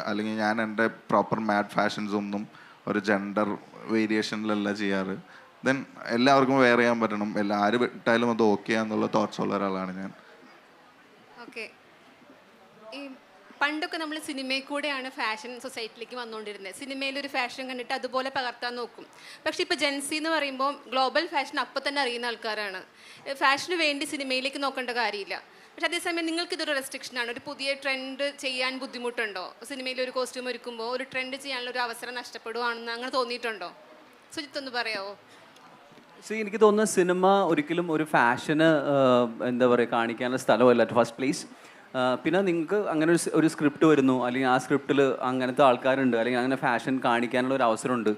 Speaker 5: അല്ലെങ്കിൽ ഞാൻ എൻ്റെ പ്രോപ്പർ മാറ്റ് ഫാഷൻസ് ഒന്നും ഒരു ജെൻഡർ വേരിയേഷനിലല്ല ചെയ്യാറ്. ദെൻ എല്ലാവർക്കും വെയർ ചെയ്യാൻ പറ്റണം, ആര് വിട്ടാലും അത് ഓക്കെ എന്നുള്ള തോട്ട്സ് ഉള്ള ഒരാളാണ് ഞാൻ.
Speaker 1: ഓക്കെ, ഈ പണ്ടൊക്കെ നമ്മൾ സിനിമയിൽ കൂടെയാണ് ഫാഷൻ സൊസൈറ്റിയിലേക്ക് വന്നുകൊണ്ടിരുന്നത്. സിനിമയിലൊരു ഫാഷൻ കണ്ടിട്ട് അതുപോലെ പകർത്താൻ നോക്കും. പക്ഷേ ഇപ്പോൾ ജെൻസി എന്ന് പറയുമ്പോൾ ഗ്ലോബൽ ഫാഷൻ അപ്പം തന്നെ അറിയുന്ന ആൾക്കാരാണ്. ഫാഷന് വേണ്ടി സിനിമയിലേക്ക് നോക്കേണ്ട കാര്യമില്ല. പക്ഷേ അതേസമയം നിങ്ങൾക്കിതൊരു റെസ്ട്രിക്ഷനാണ്. ഒരു പുതിയ ട്രെൻഡ് ചെയ്യാൻ ബുദ്ധിമുട്ടുണ്ടോ? സിനിമയിൽ ഒരു കോസ്റ്റ്യൂം ഒരുക്കുമ്പോൾ ഒരു ട്രെൻഡ് ചെയ്യാനുള്ള ഒരു അവസരം നഷ്ടപ്പെടുവാണെന്ന് അങ്ങനെ തോന്നിയിട്ടുണ്ടോ? സുജിത്ത് ഒന്ന് പറയാമോ?
Speaker 2: എനിക്ക് തോന്നുന്നു സിനിമ ഒരിക്കലും ഒരു ഫാഷന് എന്താ പറയുക കാണിക്കാനുള്ള സ്ഥലമല്ല അറ്റ് ഫസ്റ്റ് പ്ലേസ്. പിന്നെ നിങ്ങൾക്ക് അങ്ങനെ ഒരു സ്ക്രിപ്റ്റ് വരുന്നു, അല്ലെങ്കിൽ ആ സ്ക്രിപ്റ്റിൽ അങ്ങനത്തെ ആൾക്കാരുണ്ട്, അല്ലെങ്കിൽ അങ്ങനെ ഫാഷൻ കാണിക്കാനുള്ള ഒരു അവസരമുണ്ട്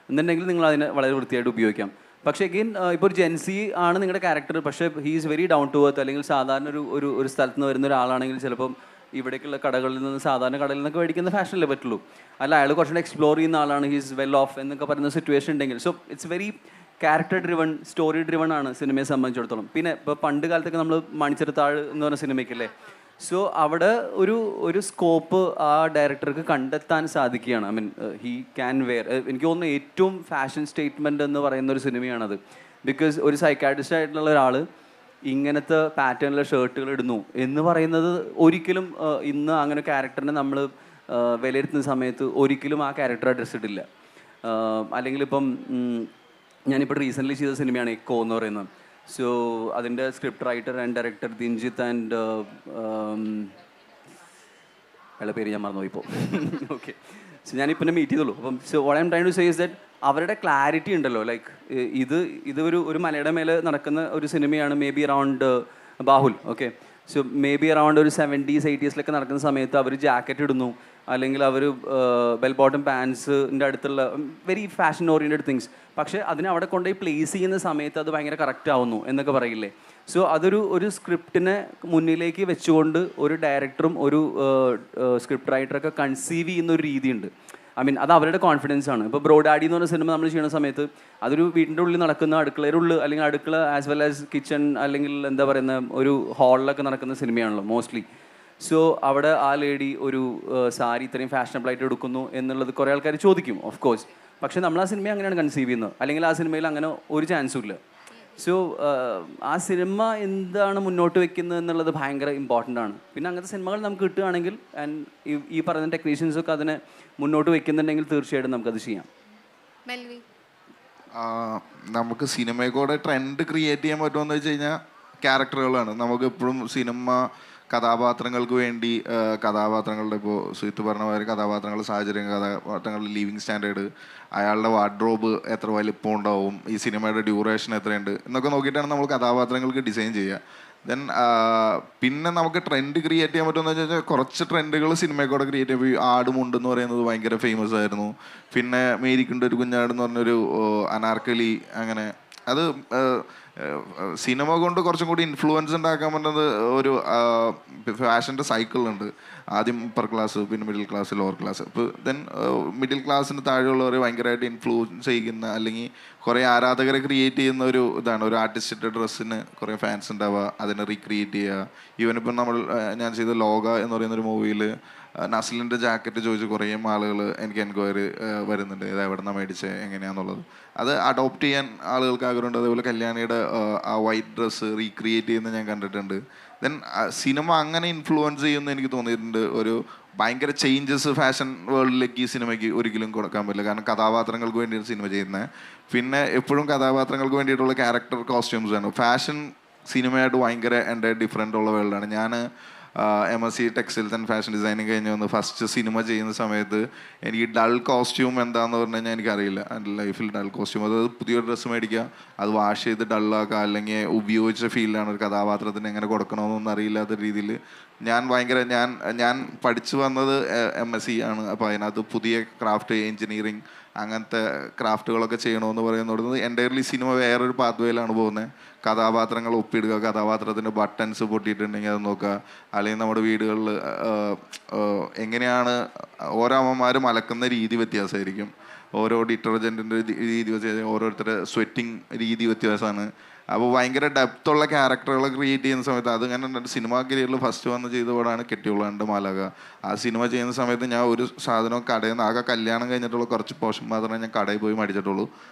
Speaker 2: എന്നുണ്ടെങ്കിൽ നിങ്ങൾ അതിനെ വളരെ വൃത്തിയായിട്ട് ഉപയോഗിക്കാം. പക്ഷേ അഗെയിൻ ഇപ്പോൾ ഒരു ജെൻസി ആണ് നിങ്ങളുടെ ക്യാരക്ടർ, പക്ഷേ he is very down to earth, അല്ലെങ്കിൽ സാധാരണ ഒരു സ്ഥലത്ത് നിന്ന് വരുന്ന ഒരാളാണെങ്കിൽ ചിലപ്പം ഇവിടേക്കുള്ള കടകളിൽ നിന്ന് സാധാരണ കടകളിൽ നിന്നൊക്കെ മേടിക്കുന്ന ഫാഷനല്ലേ പറ്റുള്ളൂ. അല്ല, അയാൾ കുറച്ചുകൂടെ എക്സ്പ്ലോർ ചെയ്യുന്ന ആളാണ്, ഹീസ് വെൽ ഓഫ് എന്നൊക്കെ പറയുന്ന സിറ്റുവേഷൻ ഉണ്ടെങ്കിൽ. So it's very character driven, story driven ആണ് സിനിമയെ സംബന്ധിച്ചിടത്തോളം. പിന്നെ ഇപ്പോൾ പണ്ട് കാലത്തൊക്കെ നമ്മൾ മണിച്ചിരത്താഴ് എന്ന് പറഞ്ഞ സിനിമയ്ക്കല്ലേ, സോ അവിടെ ഒരു സ്കോപ്പ് ആ ഡയറക്ടർക്ക് കണ്ടെത്താൻ സാധിക്കുകയാണ്. I mean he can wear, എനിക്ക് തോന്നുന്നു ഏറ്റവും ഫാഷൻ സ്റ്റേറ്റ്മെൻറ്റ് എന്ന് പറയുന്ന ഒരു സിനിമയാണത്. ബിക്കോസ് ഒരു സൈക്കാട്രിസ്റ്റ് ആയിട്ടുള്ള ഒരാൾ ഇങ്ങനത്തെ പാറ്റേണിലെ ഷർട്ടുകൾ ഇടുന്നു എന്ന് പറയുന്നത് ഒരിക്കലും ഇന്ന് അങ്ങനെ ക്യാരക്ടറിനെ നമ്മൾ വിലയിരുത്തുന്ന സമയത്ത് ഒരിക്കലും ആ ക്യാരക്ടർ ഡ്രസ് ഇടില്ല. അല്ലെങ്കിൽ ഇപ്പം ഞാനിപ്പോൾ റീസെൻ്റ്ലി ചെയ്ത സിനിമയാണ് എക്കോ എന്ന് പറയുന്നത്. സോ അതിൻ്റെ script writer and director Dinjith and അയാളുടെ പേര് ഞാൻ മറന്നുപോയി ഇപ്പോൾ. ഓക്കെ, സോ ഞാനിപ്പോൾ മീറ്റ് ചെയ്തുള്ളൂ. അപ്പം so what I'm trying to say is that അവരുടെ ക്ലാരിറ്റി ഉണ്ടല്ലോ, ലൈക്ക് ഇത് ഒരു മലയുടെ മേലെ നടക്കുന്ന ഒരു സിനിമയാണ്, മേ ബി അറൗണ്ട് ബാഹുൽ. Okay, so maybe around ഒരു 70s 80s നടക്കുന്ന സമയത്ത് അവർ ജാക്കറ്റ് ഇടുന്നു, അല്ലെങ്കിൽ അവർ ബെൽ ബോട്ടം പാൻസിൻ്റെ അടുത്തുള്ള വെരി ഫാഷൻ ഓറിയൻറ്റഡ് തിങ്സ്. പക്ഷേ അതിനെ അവിടെ കൊണ്ടുപോയി പ്ലേസ് ചെയ്യുന്ന സമയത്ത് അത് ഭയങ്കര കറക്റ്റ് ആവുന്നു എന്നൊക്കെ പറയില്ലേ. സോ ഒരു സ്ക്രിപ്റ്റിനെ മുന്നിലേക്ക് വെച്ചുകൊണ്ട് ഒരു ഡയറക്ടറും ഒരു സ്ക്രിപ്റ്റ് റൈറ്ററൊക്കെ കൺസീവ് ചെയ്യുന്ന ഒരു രീതിയുണ്ട്. ഐ മീൻ അത് അവരുടെ കോൺഫിഡൻസ് ആണ്. ഇപ്പോൾ ബ്രോഡാഡി എന്ന് പറഞ്ഞ സിനിമ നമ്മൾ ചെയ്യുന്ന സമയത്ത് അതൊരു വീടിൻ്റെ ഉള്ളിൽ നടക്കുന്ന അടുക്കളയുടെ ഉള്ളിൽ, അല്ലെങ്കിൽ അടുക്കള ആസ് വെൽ ആസ് കിച്ചൺ, അല്ലെങ്കിൽ എന്താ പറയുന്ന ഒരു ഹാളിലൊക്കെ നടക്കുന്ന സിനിമയാണല്ലോ മോസ്റ്റ്ലി. സോ അവിടെ ആ ലേഡി ഒരു സാരി ഇത്രയും ഫാഷനബിളായിട്ട് എടുക്കുന്നു എന്നുള്ളത് കുറേ ആൾക്കാർ ചോദിക്കും, ഓഫ് കോഴ്സ്. പക്ഷേ നമ്മൾ ആ സിനിമയെ അങ്ങനെയാണ് കൺസീവ് ചെയ്യുന്നത്, അല്ലെങ്കിൽ ആ സിനിമയിൽ അങ്ങനെ ഒരു ചാൻസും ഇല്ല. സോ ആ സിനിമ എന്താണ് മുന്നോട്ട് വെക്കുന്നത് എന്നുള്ളത് ഭയങ്കര ഇമ്പോർട്ടൻ്റ് ആണ്. പിന്നെ അങ്ങനത്തെ സിനിമകൾ നമുക്ക് കിട്ടുകയാണെങ്കിൽ ആൻഡ് ഈ പറയുന്ന ടെക്നീഷ്യൻസൊക്കെ അതിനെ മുന്നോട്ട് വെക്കുന്നുണ്ടെങ്കിൽ തീർച്ചയായിട്ടും നമുക്കത് ചെയ്യാം.
Speaker 5: നമുക്ക് സിനിമയെ കൂടെ ട്രെൻഡ് ക്രിയേറ്റ് ചെയ്യാൻ പറ്റുമെന്ന് വെച്ച് കഴിഞ്ഞാൽ ക്യാരക്ടറുകളാണ്. നമുക്ക് എപ്പോഴും സിനിമ കഥാപാത്രങ്ങൾക്ക് വേണ്ടി കഥാപാത്രങ്ങളുടെ, ഇപ്പോൾ സുജിത്ത് പറഞ്ഞ പോലെ കഥാപാത്രങ്ങളുടെ സാഹചര്യം, കഥാപാത്രങ്ങളുടെ ലിവിങ് സ്റ്റാൻഡേർഡ്, അയാളുടെ വാർഡ്രോബ് എത്ര വലിപ്പം ഉണ്ടാവും, ഈ സിനിമയുടെ ഡ്യൂറേഷൻ എത്രയുണ്ട് എന്നൊക്കെ നോക്കിയിട്ടാണ് നമ്മൾ കഥാപാത്രങ്ങൾക്ക് ഡിസൈൻ ചെയ്യുക. ദെൻ പിന്നെ നമുക്ക് ട്രെൻഡ് ക്രിയേറ്റ് ചെയ്യാൻ പറ്റുമെന്ന് വെച്ചാൽ കുറച്ച് ട്രെൻഡുകൾ സിനിമയിൽ കൂടെ ക്രിയേറ്റ് ചെയ്യുമ്പോൾ ഈ ആടുമുണ്ട് എന്ന് പറയുന്നത് ഭയങ്കര ഫേമസ് ആയിരുന്നു. പിന്നെ മേരിക്കുണ്ട് ഒരു കുഞ്ഞാട് എന്ന് പറഞ്ഞൊരു അനാർക്കലി, അങ്ങനെ അത് സിനിമ കൊണ്ട് കുറച്ചും കൂടി ഇൻഫ്ലുവൻസ് ഉണ്ടാക്കാൻ പറ്റുന്നത് ഒരു ഫാഷൻ്റെ സൈക്കിളുണ്ട്. ആദ്യം അപ്പർ ക്ലാസ്, പിന്നെ മിഡിൽ ക്ലാസ്, ലോവർ ക്ലാസ്. ഇപ്പോൾ ദെൻ മിഡിൽ ക്ലാസ്സിന് താഴെയുള്ളവർ ഭയങ്കരമായിട്ട് ഇൻഫ്ലുവൻസ് ചെയ്യുന്ന, അല്ലെങ്കിൽ കുറേ ആരാധകരെ ക്രിയേറ്റ് ചെയ്യുന്ന ഒരു ഇതാണ്. ഒരു ആർട്ടിസ്റ്റിൻ്റെ ഡ്രസ്സിന് കുറേ ഫാൻസ് ഉണ്ടാവുക, അതിനെ റീക്രിയേറ്റ് ചെയ്യുക. ഈവനിപ്പം ഞാൻ ചെയ്ത ലോക എന്ന് പറയുന്നൊരു മൂവിയിൽ നസ്ലിൻ്റെ ജാക്കറ്റ് ചോദിച്ച് കുറേ ആളുകൾ എനിക്ക് എൻക്വയറി വരുന്നുണ്ട്, ഇത് എവിടെ നിന്നാണ് മേടിച്ചത്, എങ്ങനെയാണെന്നുള്ളത്. അത് അഡോപ്റ്റ് ചെയ്യാൻ ആളുകൾക്ക് ആഗ്രഹമുണ്ട്. അതേപോലെ കല്യാണിയുടെ ആ വൈറ്റ് ഡ്രസ്സ് റീക്രിയേറ്റ് ചെയ്യുന്നത് ഞാൻ കണ്ടിട്ടുണ്ട്. ദെൻ സിനിമ അങ്ങനെ ഇൻഫ്ലുവൻസ് ചെയ്യുമെന്ന് എനിക്ക് തോന്നിയിട്ടുണ്ട്. ഒരു ഭയങ്കര ചേഞ്ചസ് ഫാഷൻ വേൾഡിലേക്ക് ഈ സിനിമയ്ക്ക് ഒരിക്കലും കൊടുക്കാൻ പറ്റില്ല. കാരണം കഥാപാത്രങ്ങൾക്ക് വേണ്ടിയാണ് സിനിമ ചെയ്യുന്നത്. പിന്നെ എപ്പോഴും കഥാപാത്രങ്ങൾക്ക് വേണ്ടിയിട്ടുള്ള ക്യാരക്ടർ കോസ്റ്റ്യൂംസ് ആണ്. ഫാഷൻ സിനിമയായിട്ട് ഭയങ്കര എൻ്റെ ഡിഫറെൻ്റ് ഉള്ള വേൾഡാണ്. ഞാൻ MSc textiles and fashion designing കഴിഞ്ഞ് വന്ന് ഫസ്റ്റ് സിനിമ ചെയ്യുന്ന സമയത്ത് എനിക്ക് ഡൾ കോസ്റ്റ്യൂം എന്താണെന്ന് പറഞ്ഞു കഴിഞ്ഞാൽ എനിക്കറിയില്ല. എൻ്റെ ലൈഫിൽ ഡൾ കോസ്റ്റ്യൂം, അതായത് പുതിയൊരു ഡ്രസ്സ് മേടിക്കുക, അത് വാഷ് ചെയ്ത് ഡള്ളാക്കുക, അല്ലെങ്കിൽ ഉപയോഗിച്ച ഫീലാണ് ഒരു കഥാപാത്രത്തിന് എങ്ങനെ കൊടുക്കണമെന്നൊന്നും അറിയില്ലാത്ത രീതിയിൽ ഞാൻ പഠിച്ചു വന്നത് MSc ആണ്. അപ്പോൾ അതിനകത്ത് പുതിയ ക്രാഫ്റ്റ്, എഞ്ചിനീയറിങ്, അങ്ങനത്തെ ക്രാഫ്റ്റുകളൊക്കെ ചെയ്യണമെന്ന് പറയുന്നത് എൻ്റയർലി സിനിമ വേറൊരു പാത്വേയിലാണ് പോകുന്നത്. കഥാപാത്രങ്ങൾ ഒപ്പിടുക, കഥാപാത്രത്തിൻ്റെ ബട്ടൺസ് പൊട്ടിയിട്ടുണ്ടെങ്കിൽ അത് നോക്കുക, അല്ലെങ്കിൽ നമ്മുടെ വീടുകളിൽ എങ്ങനെയാണ് ഓരോ അമ്മമാരും അലക്കുന്ന രീതി വ്യത്യാസമായിരിക്കും. ഓരോ ഡിറ്റർജൻറ്റിൻ്റെ രീതി വെച്ച് ഓരോരുത്തരുടെ സ്വെറ്റിംഗ് രീതി വ്യത്യാസമാണ്. അപ്പോൾ ഭയങ്കര ഡെപ്തുള്ള ക്യാരക്ടറുകൾ ക്രിയേറ്റ് ചെയ്യുന്ന സമയത്ത് അത് ഞാൻ സിനിമാ കരിയറിൽ ഫസ്റ്റ് വന്ന് ചെയ്ത പടമാണ് കെട്ടിയുള്ളാണ്ട് മാലാക. ആ സിനിമ ചെയ്യുന്ന സമയത്ത് ഞാൻ ഒരു സാധനം കടയിൽ നിന്ന് ആകെ കല്യാണം കഴിഞ്ഞിട്ടുള്ള കുറച്ച് പോർഷൻ മാത്രമേ ഞാൻ കടയിൽ പോയി മേടിച്ചിട്ടുള്ളൂ.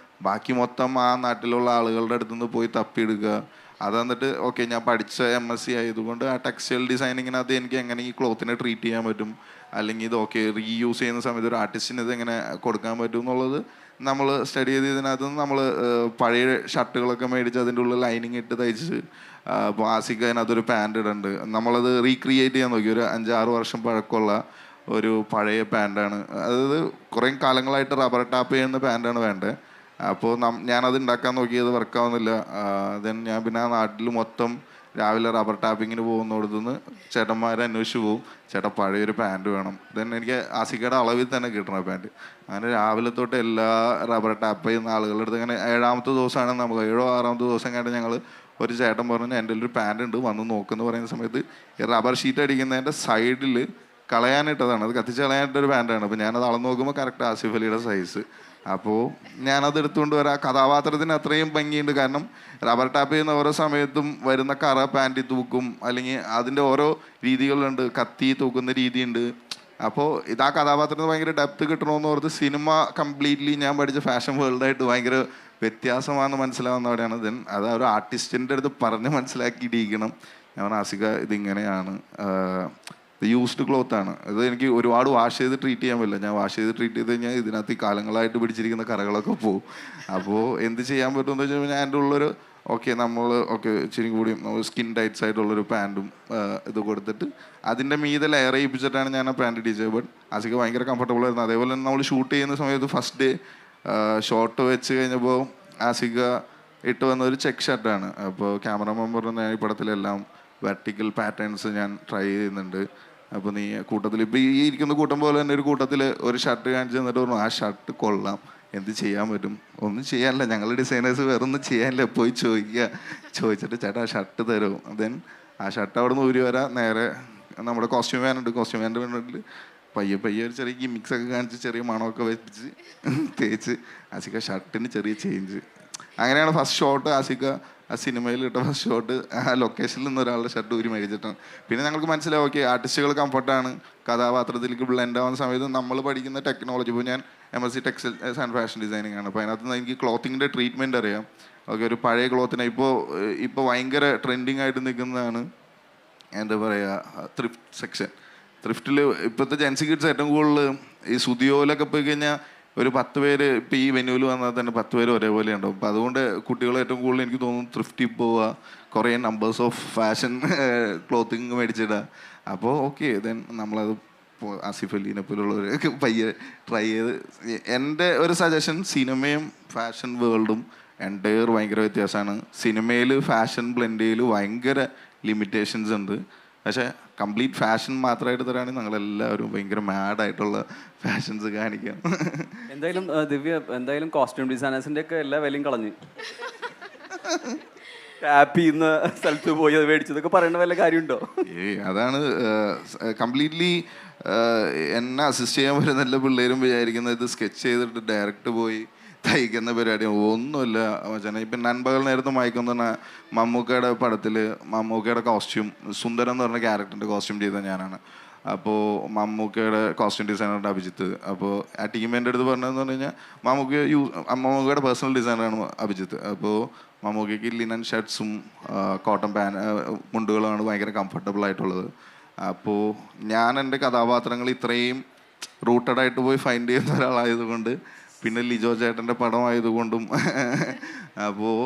Speaker 5: ബാക്കി മൊത്തം ആ നാട്ടിലുള്ള ആളുകളുടെ അടുത്ത് നിന്ന് പോയി തപ്പിയെടുക്കുക. അത് എന്നിട്ട് ഓക്കെ ഞാൻ പഠിച്ച MSc ആയതുകൊണ്ട് ആ ടെക്സ്റ്റൈൽ ഡിസൈനിങ്ങിനകത്ത് എനിക്ക് എങ്ങനെ ഈ ക്ലോത്തിനെ ട്രീറ്റ് ചെയ്യാൻ പറ്റും, അല്ലെങ്കിൽ ഇത് ഓക്കെ റീയൂസ് ചെയ്യുന്ന സമയത്ത് ഒരു ആർട്ടിസ്റ്റിന് ഇത് എങ്ങനെ കൊടുക്കാൻ പറ്റും എന്നുള്ളത് നമ്മൾ സ്റ്റഡി ചെയ്ത് ഇതിനകത്ത് നിന്ന് നമ്മൾ പഴയ ഷർട്ടുകളൊക്കെ മേടിച്ച് അതിൻ്റെ ഉള്ളിൽ ലൈനിങ് ഇട്ട് തയ്ച്ച് ഇപ്പോൾ ആസിക്ക് അതിനകത്തൊരു പാൻറ് ഇടുന്നുണ്ട്. നമ്മളത് റീക്രിയേറ്റ് ചെയ്യാൻ നോക്കി. ഒരു 5-6 വർഷം പഴക്കമുള്ള ഒരു പഴയ പാൻറ്റാണ്. അതായത് കുറേ കാലങ്ങളായിട്ട് റബ്ബർ ടാപ്പ് ചെയ്യുന്ന പാൻറ്റാണ് വേണ്ടത്. അപ്പോൾ ഞാനത് ഉണ്ടാക്കാൻ നോക്കിയത് വർക്കാവുന്നില്ല. ദെൻ ഞാൻ പിന്നെ ആ നാട്ടിൽ മൊത്തം രാവിലെ റബ്ബർ ടാപ്പിങ്ങിന് പോകുന്നിടത്തുനിന്ന് ചേട്ടന്മാരെ അന്വേഷിച്ച് പോകും, ചേട്ടാ പഴയൊരു പാൻറ്റ് വേണം. ദെൻ എനിക്ക് ആസിക്കയുടെ അളവിൽ തന്നെ കിട്ടണം പാൻറ്റ്. അങ്ങനെ രാവിലെ തൊട്ട് എല്ലാ റബ്ബർ ടാപ്പ് ചെയ്യുന്ന ആളുകളുടെ അടുത്ത് അങ്ങനെ 7ാമത്തെ ദിവസമാണ് നമ്മൾ 7ഓ 6ാമത്തെ ദിവസം കഴിഞ്ഞ് ഞങ്ങൾ ഒരു ചേട്ടൻ പറഞ്ഞു എൻ്റെ ഒരു പാൻറ്റ് ഉണ്ട് വന്ന് നോക്കുമെന്ന് പറയുന്ന സമയത്ത് ഈ റബ്ബർ ഷീറ്റ് അടിക്കുന്നതിൻ്റെ സൈഡിൽ കളയാനിട്ടതാണ്, അത് കത്തിച്ച് കളയാനിട്ടൊരു പാൻറ്റാണ്. അപ്പോൾ ഞാനത് അളന്ന് നോക്കുമ്പോൾ കറക്റ്റ് ആസിഫ് അലിയുടെ സൈസ്. അപ്പോൾ ഞാനത് എടുത്തുകൊണ്ട് വരാം. കഥാപാത്രത്തിന് അത്രയും ഭംഗിയുണ്ട്. കാരണം റബ്ബർ ടാപ്പ് ചെയ്യുന്ന ഓരോ സമയത്തും വരുന്ന കറ പാൻറ്റിൽ തൂക്കും, അല്ലെങ്കിൽ അതിൻ്റെ ഓരോ രീതികളുണ്ട്, കത്തി തൂക്കുന്ന രീതിയുണ്ട്. അപ്പോൾ ഇത് ആ കഥാപാത്രത്തിന് ഭയങ്കര ഡെപ്ത് കിട്ടണമെന്ന് ഓർത്ത് സിനിമ കംപ്ലീറ്റ്ലി ഞാൻ പഠിച്ച ഫാഷൻ വേൾഡായിട്ട് ഭയങ്കര വ്യത്യാസമാണെന്ന് മനസ്സിലാവുന്നവിടെയാണ്. ദെൻ അത് ഒരു ആർട്ടിസ്റ്റിൻ്റെ അടുത്ത് പറഞ്ഞ് മനസ്സിലാക്കിയിട്ടിരിക്കണം. ഞാൻ ആസിക ഇതിങ്ങനെയാണ്, യൂസ്ഡ് ക്ലോത്താണ്, ഇത് എനിക്ക് ഒരുപാട് വാഷ് ചെയ്ത് ട്രീറ്റ് ചെയ്യാൻ പറ്റില്ല. ഞാൻ വാഷ് ചെയ്ത് ട്രീറ്റ് ചെയ്ത് കഴിഞ്ഞാൽ ഇതിനകത്ത് ഈ കാലങ്ങളായിട്ട് പിടിച്ചിരിക്കുന്ന കറകളൊക്കെ പോകും. അപ്പോൾ എന്ത് ചെയ്യാൻ പറ്റുമെന്ന് വെച്ച് കഴിഞ്ഞാൽ എൻ്റെ ഉള്ളൊരു നമ്മൾ ഇച്ചിരി കൂടി സ്കിൻ ടൈറ്റ്സ് ആയിട്ടുള്ളൊരു പാൻറ്റും ഇത് കൊടുത്തിട്ട് അതിൻ്റെ മീതെ ലെയർ ചെയ്യിപ്പിച്ചിട്ടാണ് ഞാൻ ആ പാൻറ്റ് ടീച്ചർ. ബട്ട് ആസിക്ക് ഭയങ്കര കംഫർട്ടബിൾ ആയിരുന്നു. അതേപോലെ തന്നെ നമ്മൾ ഷൂട്ട് ചെയ്യുന്ന സമയത്ത് ഫസ്റ്റ് ഡേ ഷോട്ട് വെച്ച് കഴിഞ്ഞപ്പോൾ ആസിക ഇട്ട് വന്ന ഒരു ചെക്ക് ഷർട്ടാണ്. അപ്പോൾ ക്യാമറമാൻ പറഞ്ഞ ഈ പടത്തിലെല്ലാം വെർട്ടിക്കൽ പാറ്റേൺസ് ഞാൻ ട്രൈ ചെയ്യുന്നുണ്ട്. അപ്പോൾ നീ കൂട്ടത്തിൽ ഇപ്പോൾ ഈ ഇരിക്കുന്ന കൂട്ടം പോലെ തന്നെ ഒരു കൂട്ടത്തിൽ ഒരു ഷർട്ട് കാണിച്ച് തന്നിട്ട് പറഞ്ഞു ആ ഷർട്ട് കൊള്ളാം, എന്ത് ചെയ്യാൻ പറ്റും? ഒന്നും ചെയ്യാനില്ല, ഞങ്ങൾ ഡിസൈനേഴ്സ് വേറെ ഒന്നും ചെയ്യാനില്ല, പോയി ചോദിച്ചിട്ട് ചേട്ടാ ആ ഷർട്ട് തരും. ദെൻ ആ ഷർട്ട് അവിടെ നിന്ന് ഊരി വരാം. നേരെ നമ്മുടെ കോസ്റ്റ്യൂം വാനുണ്ട്, കോസ്റ്റ്യൂം വാൻ്റെ വേണ്ടിയിട്ട് പയ്യെ ഒരു ചെറിയ ഗിമിക്സൊക്കെ കാണിച്ച് ചെറിയ മണമൊക്കെ വെച്ച് തേച്ച് ആസിക്ക ഷർട്ടിന് ചെറിയ ചേഞ്ച്. അങ്ങനെയാണ് ഫസ്റ്റ് ഷോട്ട് ആസിക്ക ആ സിനിമയിൽ ഇട്ട ഫസ്റ്റ് ഷോട്ട് ആ ലൊക്കേഷനിൽ നിന്ന് ഒരാളുടെ ഷർട്ട് ഊരി മേടിച്ചിട്ടാണ്. പിന്നെ ഞങ്ങൾക്ക് മനസ്സിലാവും ഓക്കെ ആർട്ടിസ്റ്റുകൾ കംഫർട്ടാണ്, കഥാപാത്രത്തിലേക്ക് ബ്ലെൻഡ് ആവുന്ന സമയത്ത് നമ്മൾ പഠിക്കുന്ന ടെക്നോളജി. ഇപ്പോൾ ഞാൻ MSc textiles and fashion designing ആണ്. അപ്പോൾ അതിനകത്ത് നിന്ന് എനിക്ക് ക്ലോത്തിങ്ങിൻ്റെ ട്രീറ്റ്മെൻറ്റ് അറിയാം. ഓക്കെ ഒരു പഴയ ക്ലോത്തിനെ ഇപ്പോൾ ഭയങ്കര ട്രെൻഡിങ് ആയിട്ട് നിൽക്കുന്നതാണ് എന്താ പറയുക ത്രിഫ്റ്റ് സെക്ഷൻ. ത്രിഫ്റ്റിൽ ഇപ്പോഴത്തെ ജെൻസി കിഡ്സ് ഏറ്റവും കൂടുതൽ ഈ സുദിയോയിലൊക്കെ പോയി കഴിഞ്ഞാൽ ഒരു 10 പേര് ഇപ്പോൾ ഈ വെന്യൂവിൽ വന്നാൽ തന്നെ 10 പേര് ഒരേപോലെ ഉണ്ടാവും. അപ്പോൾ അതുകൊണ്ട് കുട്ടികൾ ഏറ്റവും കൂടുതൽ എനിക്ക് തോന്നുന്നു ത്രിഫ്റ്റിൽ പോവുക, കുറേ നമ്പേഴ്സ് ഓഫ് ഫാഷൻ ക്ലോത്തിങ് മേടിച്ചിടുക. അപ്പോൾ ഓക്കെ ദെൻ നമ്മളത് ആസിഫ് അലീനെ പോലുള്ളവർ പയ്യെ ട്രൈ ചെയ്ത്. എൻ്റെ ഒരു സജഷൻ സിനിമയും ഫാഷൻ വേൾഡും എൻ്റയർ ഭയങ്കര വ്യത്യാസമാണ്. സിനിമയിൽ ഫാഷൻ ബ്ലെൻഡ് ചെയ്യൽ ഭയങ്കര ലിമിറ്റേഷൻസ് ഉണ്ട്. പക്ഷേ കംപ്ലീറ്റ് ഫാഷൻ മാത്രമായിട്ട് തരാണെങ്കിൽ ഞങ്ങളെല്ലാവരും ഭയങ്കര മാഡായിട്ടുള്ള ഫാഷൻസ് കാണിക്കാം.
Speaker 2: എന്തായാലും ദിവ്യ എന്തായാലും കോസ്റ്റ്യൂം ഡിസൈനേഴ്സിൻ്റെ ഒക്കെ എല്ലാ വിലയും കളഞ്ഞ് ഹാപ്പി ചെയ്യുന്ന സ്ഥലത്ത് പോയി അത് മേടിച്ചതൊക്കെ പറയേണ്ട വല്ല കാര്യമുണ്ടോ?
Speaker 5: അതാണ് കംപ്ലീറ്റ്ലി എന്നെ അസിസ്റ്റ് ചെയ്യാൻ വരുന്ന എല്ലാ പിള്ളേരും വിചാരിക്കുന്നത് ഇത് സ്കെച്ച് ചെയ്തിട്ട് ഡയറക്റ്റ് പോയി തയ്ക്കുന്ന പരിപാടി ഒന്നുമില്ല. മച്ചാനെ ഇപ്പം നൻപകൽ നേരത്തെ മയക്കുന്ന പറഞ്ഞാൽ മമ്മൂക്കയുടെ പടത്തിൽ മമ്മൂക്കയുടെ കോസ്റ്റ്യൂം സുന്ദരം എന്ന് പറഞ്ഞ ക്യാരക്ടറിൻ്റെ കോസ്റ്റ്യൂം ചെയ്ത ഞാനാണ്. അപ്പോൾ മമ്മൂക്കയുടെ കോസ്റ്റ്യൂം ഡിസൈനറുടെ അഭിജിത്ത്. അപ്പോൾ ആ ടീം എൻ്റെ അടുത്ത് പറഞ്ഞതെന്ന് പറഞ്ഞു കഴിഞ്ഞാൽ മമ്മൂക്കയുടെ പേഴ്സണൽ ഡിസൈനറാണ് അഭിജിത്ത്. അപ്പോൾ മമ്മൂക്കയ്ക്ക് ലിനൻ ഷർട്ട്സും കോട്ടൺ മുണ്ടുകളുമാണ് ഭയങ്കര കംഫർട്ടബിൾ ആയിട്ടുള്ളത്. അപ്പോൾ ഞാൻ എൻ്റെ കഥാപാത്രങ്ങൾ ഇത്രയും റൂട്ടഡായിട്ട് പോയി ഫൈൻഡ് ചെയ്യുന്ന ഒരാളായതുകൊണ്ട്, പിന്നെ ലിജോ ചേട്ടൻ്റെ പടമായതുകൊണ്ടും അപ്പോൾ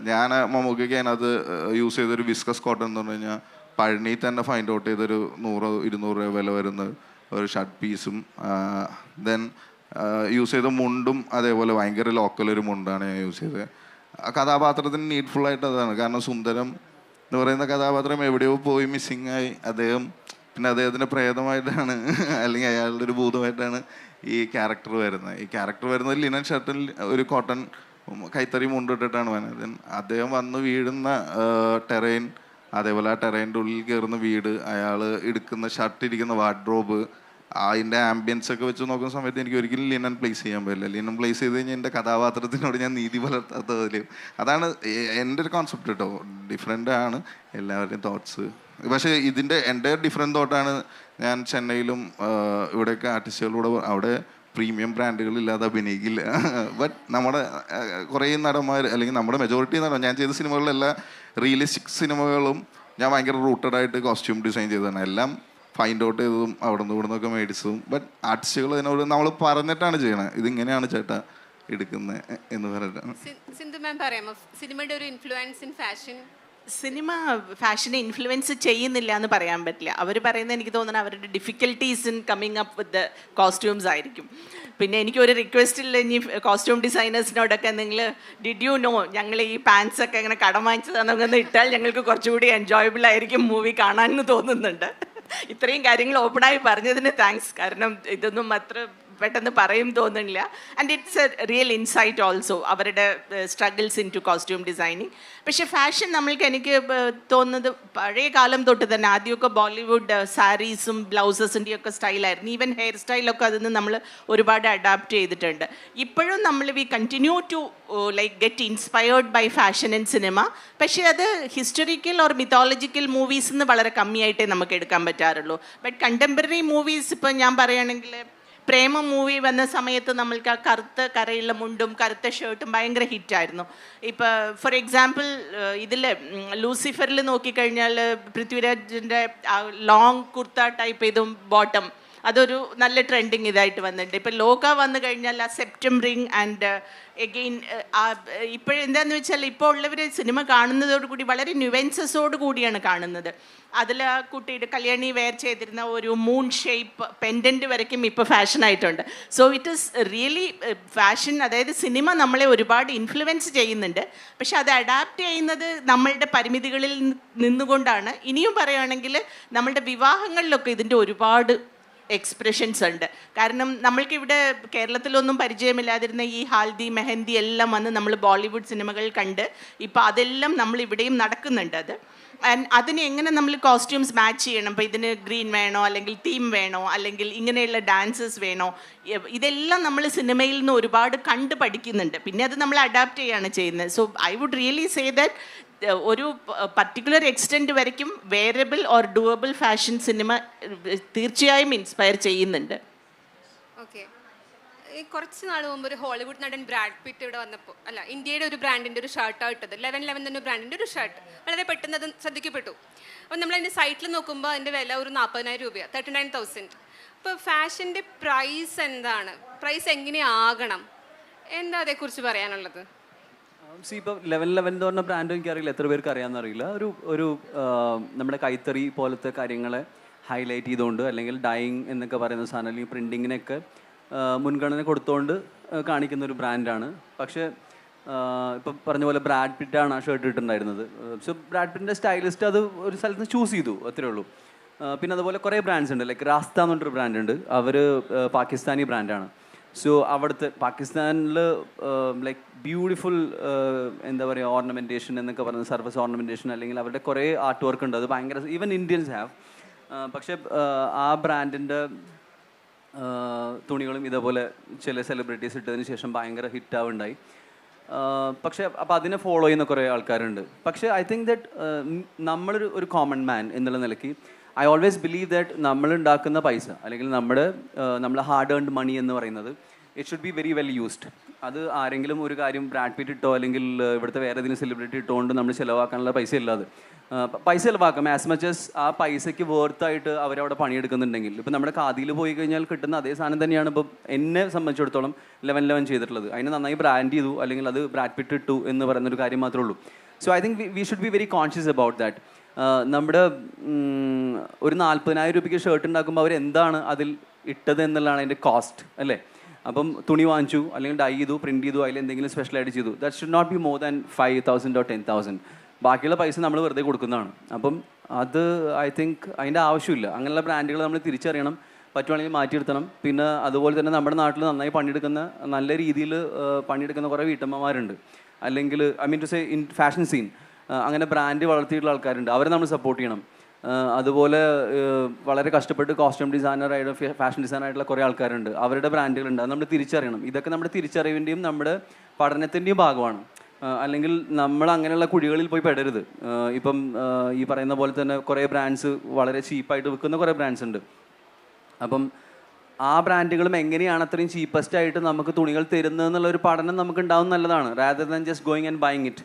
Speaker 5: ഞാൻ മമ്മൂക്കയ്ക്ക് അതിനകത്ത് യൂസ് ചെയ്തൊരു വിസ്കസ് കോട്ടൺ എന്ന് പറഞ്ഞു കഴിഞ്ഞാൽ പഴനി തന്നെ ഫൈൻഡ് ഔട്ട് ചെയ്തൊരു 100-200 രൂപ വില വരുന്ന ഒരു ഷർട്ട് പീസും, ദെൻ യൂസ് ചെയ്ത മുണ്ടും അതേപോലെ ഭയങ്കര ലോക്കൽ ഒരു മുണ്ടാണ് ഞാൻ യൂസ് ചെയ്തത്. ആ കഥാപാത്രത്തിന് നീഡ്ഫുള്ളായിട്ട് അതാണ്. കാരണം സുന്ദരം എന്ന് പറയുന്ന കഥാപാത്രം എവിടെയോ പോയി മിസ്സിങ് ആയി. പിന്നെ അദ്ദേഹത്തിൻ്റെ പ്രേതമായിട്ടാണ് അല്ലെങ്കിൽ അയാളുടെ ഒരു ഭൂതമായിട്ടാണ് ഈ ക്യാരക്ടർ വരുന്നത്. ഈ ക്യാരക്ടർ വരുന്നത് ലിനൻ ഷർട്ടിൽ ഒരു കോട്ടൺ കൈത്തറി മുണ്ടിട്ടിട്ടാണ് വരുന്നത്. അദ്ദേഹം വന്ന് വീഴുന്ന ടെറൈൻ, അതേപോലെ ആ ടെറൈൻ്റെ ഉള്ളിൽ കയറുന്ന വീട്, അയാൾ എടുക്കുന്ന ഷർട്ട് ഇരിക്കുന്ന വാർഡ്രോബ്, അതിൻ്റെ ആംബിയൻസ് ഒക്കെ വെച്ച് നോക്കുന്ന സമയത്ത് എനിക്ക് ഒരിക്കലും ലിനൻ പ്ലേസ് ചെയ്യാൻ പറ്റില്ല. ലിനൻ പ്ലേസ് ചെയ്ത് കഴിഞ്ഞാൽ എൻ്റെ കഥാപാത്രത്തിനോട് ഞാൻ നീതി പുലർത്താത്തതിലും അതാണ് എൻ്റെ ഒരു കോൺസെപ്റ്റ് കേട്ടോ. ഡിഫറെൻ്റ് ആണ് എല്ലാവരുടെയും തോട്ട്സ്. പക്ഷേ ഇതിൻ്റെ എൻ്റെ ഡിഫറെൻറ്റ് തോട്ടാണ്. ഞാൻ ചെന്നൈയിലും ഇവിടെയൊക്കെ ആർട്ടിസ്റ്റുകളോട് അവിടെ പ്രീമിയം ബ്രാൻഡുകളില്ലാതെ അഭിനയിക്കില്ല. ബട്ട് നമ്മുടെ കുറേ നടന്മാർ അല്ലെങ്കിൽ നമ്മുടെ മെജോറിറ്റി ഞാൻ ചെയ്ത സിനിമകളിലെല്ലാം റിയലിസ്റ്റിക് സിനിമകളും ഞാൻ ഭയങ്കര റൂട്ടഡ് ആയിട്ട് കോസ്റ്റ്യൂം ഡിസൈൻ ചെയ്തതാണ്. എല്ലാം ഫൈൻഡ് ഔട്ട് ചെയ്തതും അവിടെ നിന്ന് ഇവിടെ നിന്നൊക്കെ മേടിച്ചതും. ബട്ട് ആർട്ടിസ്റ്റുകൾ അതിനോട് നമ്മൾ പറഞ്ഞിട്ടാണ് ചെയ്യണത്, ഇതിങ്ങനെയാണ് ചേട്ടാ എടുക്കുന്നത് എന്ന് പറഞ്ഞിട്ടാണ്.
Speaker 1: സിന്ധു മാം പറയാമോ സിനിമയുടെ ഒരു ഇൻഫ്ലുവൻസ് ഇൻ ഫാഷൻ?
Speaker 3: സിനിമ ഫാഷനെ ഇൻഫ്ലുവൻസ് ചെയ്യുന്നില്ല എന്ന് പറയാൻ പറ്റില്ല. അവർ പറയുന്നത് എനിക്ക് തോന്നുന്നത് അവരുടെ difficulties in coming up with the costumes ആയിരിക്കും. പിന്നെ എനിക്കൊരു റിക്വസ്റ്റ് ഇല്ല, ഇനി കോസ്റ്റ്യൂം ഡിസൈനേഴ്സിനോടൊക്കെ നിങ്ങൾ ഡിഡ് യു നോ ഞങ്ങൾ ഈ പാൻസ് ഒക്കെ ഇങ്ങനെ കടം വാങ്ങിച്ചതാണെന്നൊന്ന് ഇട്ടാൽ ഞങ്ങൾക്ക് കുറച്ചുകൂടി എൻജോയബിൾ ആയിരിക്കും മൂവി കാണാനെന്ന് തോന്നുന്നുണ്ട്. ഇത്രയും കാര്യങ്ങൾ ഓപ്പണായി പറഞ്ഞതിന് താങ്ക്സ്. കാരണം ഇതൊന്നും അത്ര പെട്ടെന്ന് പറയും തോന്നുന്നില്ല. And it's a real insight also അവരുടെ struggles into costume designing. പക്ഷേ ഫാഷൻ എനിക്ക് തോന്നുന്നത് പഴയ കാലം തൊട്ട് തന്നെ ആദ്യമൊക്കെ ബോളിവുഡ് സാരീസും ബ്ലൗസസിൻ്റെയും ഒക്കെ സ്റ്റൈലായിരുന്നു. ഈവൻ ഹെയർ സ്റ്റൈലൊക്കെ അതിൽ നിന്ന് നമ്മൾ ഒരുപാട് അഡാപ്റ്റ് ചെയ്തിട്ടുണ്ട്. ഇപ്പോഴും നമ്മൾ we continue to like get inspired by fashion in cinema. പക്ഷേ അത് ഹിസ്റ്റോറിക്കൽ ഓർ മിത്തോളജിക്കൽ മൂവീസ് നിന്ന് വളരെ കമ്മിയായിട്ടേ നമുക്ക് എടുക്കാൻ പറ്റാറുള്ളൂ. ബട്ട് കണ്ടംപററി മൂവീസ് ഇപ്പോൾ ഞാൻ പറയുകയാണെങ്കിൽ പ്രേമം മൂവി വന്ന സമയത്ത് നമ്മൾക്ക് ആ കറുത്ത കരയുള്ള മുണ്ടും കറുത്ത ഷർട്ടും ഭയങ്കര ഹിറ്റായിരുന്നു. ഇപ്പോൾ ഫോർ എക്സാമ്പിൾ ഇതിൽ ലൂസിഫറിൽ നോക്കിക്കഴിഞ്ഞാൽ പൃഥ്വിരാജിൻ്റെ ലോങ് കുർത്ത ടൈപ്പ് ചെയ്തും ബോട്ടം അതൊരു നല്ല ട്രെൻഡിങ് ഇതായിട്ട് വന്നിട്ടുണ്ട്. ഇപ്പോൾ ലോക വന്നു കഴിഞ്ഞാൽ ആ സെപ്റ്റംബറിങ് ആൻഡ് എഗെയിൻ ഇപ്പോഴെന്താന്ന് വെച്ചാൽ ഇപ്പോൾ ഉള്ളവർ സിനിമ കാണുന്നതോടുകൂടി വളരെ ന്യൂവൻസസോട് കൂടിയാണ് കാണുന്നത്. അതിൽ ആ കുട്ടിയുടെ കല്യാണി വെയർ ചെയ്തിരുന്ന ഒരു മൂൺ ഷേപ്പ് പെൻഡൻറ്റ് വരയ്ക്കും ഇപ്പോൾ ഫാഷനായിട്ടുണ്ട്. So it is really fashion. അതായത് സിനിമ നമ്മളെ ഒരുപാട് ഇൻഫ്ലുവൻസ് ചെയ്യുന്നുണ്ട്. പക്ഷെ അത് അഡാപ്റ്റ് ചെയ്യുന്നത് നമ്മളുടെ പരിമിതികളിൽ നിന്നുകൊണ്ടാണ്. ഇനിയും പറയുകയാണെങ്കിൽ നമ്മളുടെ വിവാഹങ്ങളിലൊക്കെ ഇതിൻ്റെ ഒരുപാട് എക്സ്പ്രഷൻസ് ഉണ്ട്. കാരണം നമ്മൾക്കിവിടെ കേരളത്തിലൊന്നും പരിചയമില്ലാതിരുന്ന ഈ ഹാൽദി മെഹന്തി എല്ലാം വന്ന് നമ്മൾ ബോളിവുഡ് സിനിമകൾ കണ്ട് ഇപ്പോൾ അതെല്ലാം നമ്മളിവിടെയും നടക്കുന്നുണ്ട്. അത് ആൻഡ് അതിന് എങ്ങനെ നമ്മൾ കോസ്റ്റ്യൂംസ് മാച്ച് ചെയ്യണം, ഇപ്പോൾ ഇതിന് ഗ്രീൻ വേണോ അല്ലെങ്കിൽ തീം വേണോ അല്ലെങ്കിൽ ഇങ്ങനെയുള്ള ഡാൻസസ് വേണോ, ഇതെല്ലാം നമ്മൾ സിനിമയിൽ നിന്ന് ഒരുപാട് കണ്ട് പഠിക്കുന്നുണ്ട്. പിന്നെ അത് നമ്മൾ അഡാപ്റ്റ് ചെയ്യുകയാണ് ചെയ്യുന്നത്. So I would really say that ഒരു പർട്ടിക്കുലർ എക്സ്റ്റെൻറ്റ് വരയ്ക്കും wearable or doable fashion cinema തീർച്ചയായും ഇൻസ്പയർ ചെയ്യുന്നുണ്ട്.
Speaker 1: ഓക്കെ, ഈ കുറച്ച് നാൾ മുമ്പ് ഒരു ഹോളിവുഡ് നടൻ ബ്രാഡ് പിറ്റ് ഇവിടെ വന്നപ്പോൾ ഇന്ത്യയുടെ ഒരു ബ്രാൻഡിൻ്റെ ഒരു ഷർട്ടാണ് ഇട്ടത്. 1111 എന്ന ബ്രാൻഡിൻ്റെ ഒരു ഷർട്ട് വളരെ പെട്ടെന്ന് അത് ശ്രദ്ധിക്കപ്പെട്ടു. അപ്പോൾ നമ്മൾ അതിൻ്റെ സൈറ്റിൽ നോക്കുമ്പോൾ അതിൻ്റെ വില ഒരു 40,000 രൂപയാണ്, 39,000. അപ്പോൾ ഫാഷൻ്റെ പ്രൈസ് എന്താണ്, പ്രൈസ് എങ്ങനെയാകണം, എന്താ അതേക്കുറിച്ച് പറയാനുള്ളത്?
Speaker 2: ഇപ്പോൾ 1111 എന്ന് പറഞ്ഞ ബ്രാൻഡ് എനിക്കറിയില്ല, എത്ര പേർക്ക് അറിയാമെന്ന് അറിയില്ല. ഒരു നമ്മുടെ കൈത്തറി പോലത്തെ കാര്യങ്ങളെ ഹൈലൈറ്റ് ചെയ്തുകൊണ്ട് അല്ലെങ്കിൽ ഡൈയിങ് എന്നൊക്കെ പറയുന്ന സാധനം അല്ലെങ്കിൽ പ്രിൻറ്റിങ്ങിനൊക്കെ മുൻഗണന കൊടുത്തുകൊണ്ട് കാണിക്കുന്ന ഒരു ബ്രാൻഡാണ്. പക്ഷേ ഇപ്പം പറഞ്ഞ പോലെ ബ്രാഡ് പിറ്റാണ് ആ ഷർട്ട് ഇട്ടിട്ടുണ്ടായിരുന്നത്. സോ ബ്രാഡ് പിറ്റിൻ്റെ സ്റ്റൈലിസ്റ്റ് അത് ഒരു സ്ഥലത്ത് നിന്ന് ചൂസ് ചെയ്തു, അത്രേ ഉള്ളൂ. പിന്നെ അതുപോലെ കുറേ ബ്രാൻഡ്സ് ഉണ്ട്, ലൈക്ക് റാസ്ത എന്ന് പറഞ്ഞൊരു ബ്രാൻഡ് ഉണ്ട്. അവർ പാകിസ്ഥാനി ബ്രാൻഡാണ്. സോ അവിടുത്തെ പാകിസ്ഥാനിൽ ലൈക്ക് ബ്യൂട്ടിഫുൾ എന്താ പറയുക ഓർണമെൻറ്റേഷൻ എന്നൊക്കെ പറയുന്നത്, സർഫസ് ഓർണമെൻറ്റേഷൻ അല്ലെങ്കിൽ അവരുടെ കുറേ ആർട്ട് വർക്ക് ഉണ്ട്. അത് ഭയങ്കര ഈവൻ ഇന്ത്യൻസ് ഹാവ്. പക്ഷേ ആ ബ്രാൻഡിൻ്റെ തുണികളും ഇതേപോലെ ചില സെലിബ്രിറ്റീസ് ഇട്ടതിന് ശേഷം ഭയങ്കര ഹിറ്റാവുണ്ടായി. പക്ഷേ അപ്പോൾ അതിനെ ഫോളോ ചെയ്യുന്ന കുറേ ആൾക്കാരുണ്ട്. പക്ഷേ ഐ തിങ്ക് ദാറ്റ് നമ്മളൊരു കോമൺ മാൻ എന്നുള്ള നിലയ്ക്ക് ഐ ഓൾവേസ് ബിലീവ് ദാറ്റ് നമ്മളുണ്ടാക്കുന്ന പൈസ അല്ലെങ്കിൽ നമ്മൾ ഹാർഡ് ഏൺഡ് മണി എന്ന് പറയുന്നത് it should be very well used. അത് ആരെങ്കിലും ഒരു കാര്യം ബ്രാഡ് പിറ്റ് ഇട്ടോ അല്ലെങ്കിൽ ഇവിടുത്തെ വേറെ ഏതെങ്കിലും സെലിബ്രിറ്റി ഇട്ടുകൊണ്ട് നമ്മൾ ചിലവാക്കാനുള്ള പൈസ ഇല്ലാതെ പൈസ ചിലവാക്കാം ആസ് മച്ച് ആസ് ആ പൈസയ്ക്ക് വേർത്തായിട്ട് അവരവിടെ പണിയെടുക്കുന്നുണ്ടെങ്കിൽ. ഇപ്പം നമ്മുടെ ഖാദിയിൽ പോയി കഴിഞ്ഞാൽ കിട്ടുന്ന അതേ സാധനം തന്നെയാണ് ഇപ്പം എന്നെ സംബന്ധിച്ചിടത്തോളം 1111 ചെയ്തിട്ടുള്ളത്. അതിനെ നന്നായി ബ്രാൻഡ് ചെയ്തു അല്ലെങ്കിൽ അത് ബ്രാഡ് പിറ്റ് ഇട്ടു എന്ന് പറയുന്നൊരു കാര്യം മാത്രമേ ഉള്ളൂ. So I think we should be very conscious about that. നമ്മുടെ ഒരു 40,000 രൂപയ്ക്ക് ഷർട്ട് ഉണ്ടാക്കുമ്പോൾ അവർ എന്താണ് അതിൽ ഇട്ടത് എന്നുള്ളതാണ് അതിൻ്റെ കോസ്റ്റ് അല്ലേ. അപ്പം തുണി വാങ്ങിച്ചു അല്ലെങ്കിൽ ഡൈ ചെയ്തു, പ്രിൻറ്റ് ചെയ്തു, അതിൽ എന്തെങ്കിലും സ്പെഷ്യലായിട്ട് ചെയ്തു. That should not be more than 5,000 or 10,000. ബാക്കിയുള്ള പൈസ നമ്മൾ വെറുതെ കൊടുക്കുന്നതാണ്. അപ്പം അത് ഐ തിങ്ക് അതിൻ്റെ ആവശ്യമില്ല. അങ്ങനെയുള്ള ബ്രാൻഡുകൾ നമ്മൾ തിരിച്ചറിയണം, പറ്റുവാണെങ്കിൽ മാറ്റിയെടുത്തണം. പിന്നെ അതുപോലെ തന്നെ നമ്മുടെ നാട്ടിൽ നന്നായി പണിയെടുക്കുന്ന നല്ല രീതിയിൽ പണിയെടുക്കുന്ന കുറേ വീട്ടമ്മമാരുണ്ട്, അല്ലെങ്കിൽ I mean to say in fashion scene അങ്ങനെ ബ്രാൻഡ് വളർത്തിയിട്ടുള്ള ആൾക്കാരുണ്ട്. അവരെ നമ്മൾ സപ്പോർട്ട് ചെയ്യണം. അതുപോലെ വളരെ കഷ്ടപ്പെട്ട് കോസ്റ്റ്യൂം ഡിസൈനറായിട്ട് ഫാഷൻ ഡിസൈനറായിട്ടുള്ള കുറേ ആൾക്കാരുണ്ട്. അവരുടെ ബ്രാൻഡുകളുണ്ട്. അത് നമ്മൾ തിരിച്ചറിയണം. ഇതൊക്കെ നമ്മുടെ തിരിച്ചറിവിൻ്റെയും നമ്മുടെ പഠനത്തിൻ്റെയും ഭാഗമാണ്. അല്ലെങ്കിൽ നമ്മൾ അങ്ങനെയുള്ള കുഴികളിൽ പോയി പെടരുത്. ഇപ്പം ഈ പറയുന്ന പോലെ തന്നെ കുറേ ബ്രാൻഡ്സ് വളരെ ചീപ്പായിട്ട് വിൽക്കുന്ന കുറേ ബ്രാൻഡ്സ് ഉണ്ട്. അപ്പം ആ ബ്രാൻഡുകളും എങ്ങനെയാണ് അത്രയും ചീപ്പസ്റ്റ് ആയിട്ട് നമുക്ക് തുണികൾ തരുന്നതെന്നുള്ളൊരു പഠനം നമുക്ക് ഉണ്ടാവും നല്ലതാണ്, rather than just going and buying it.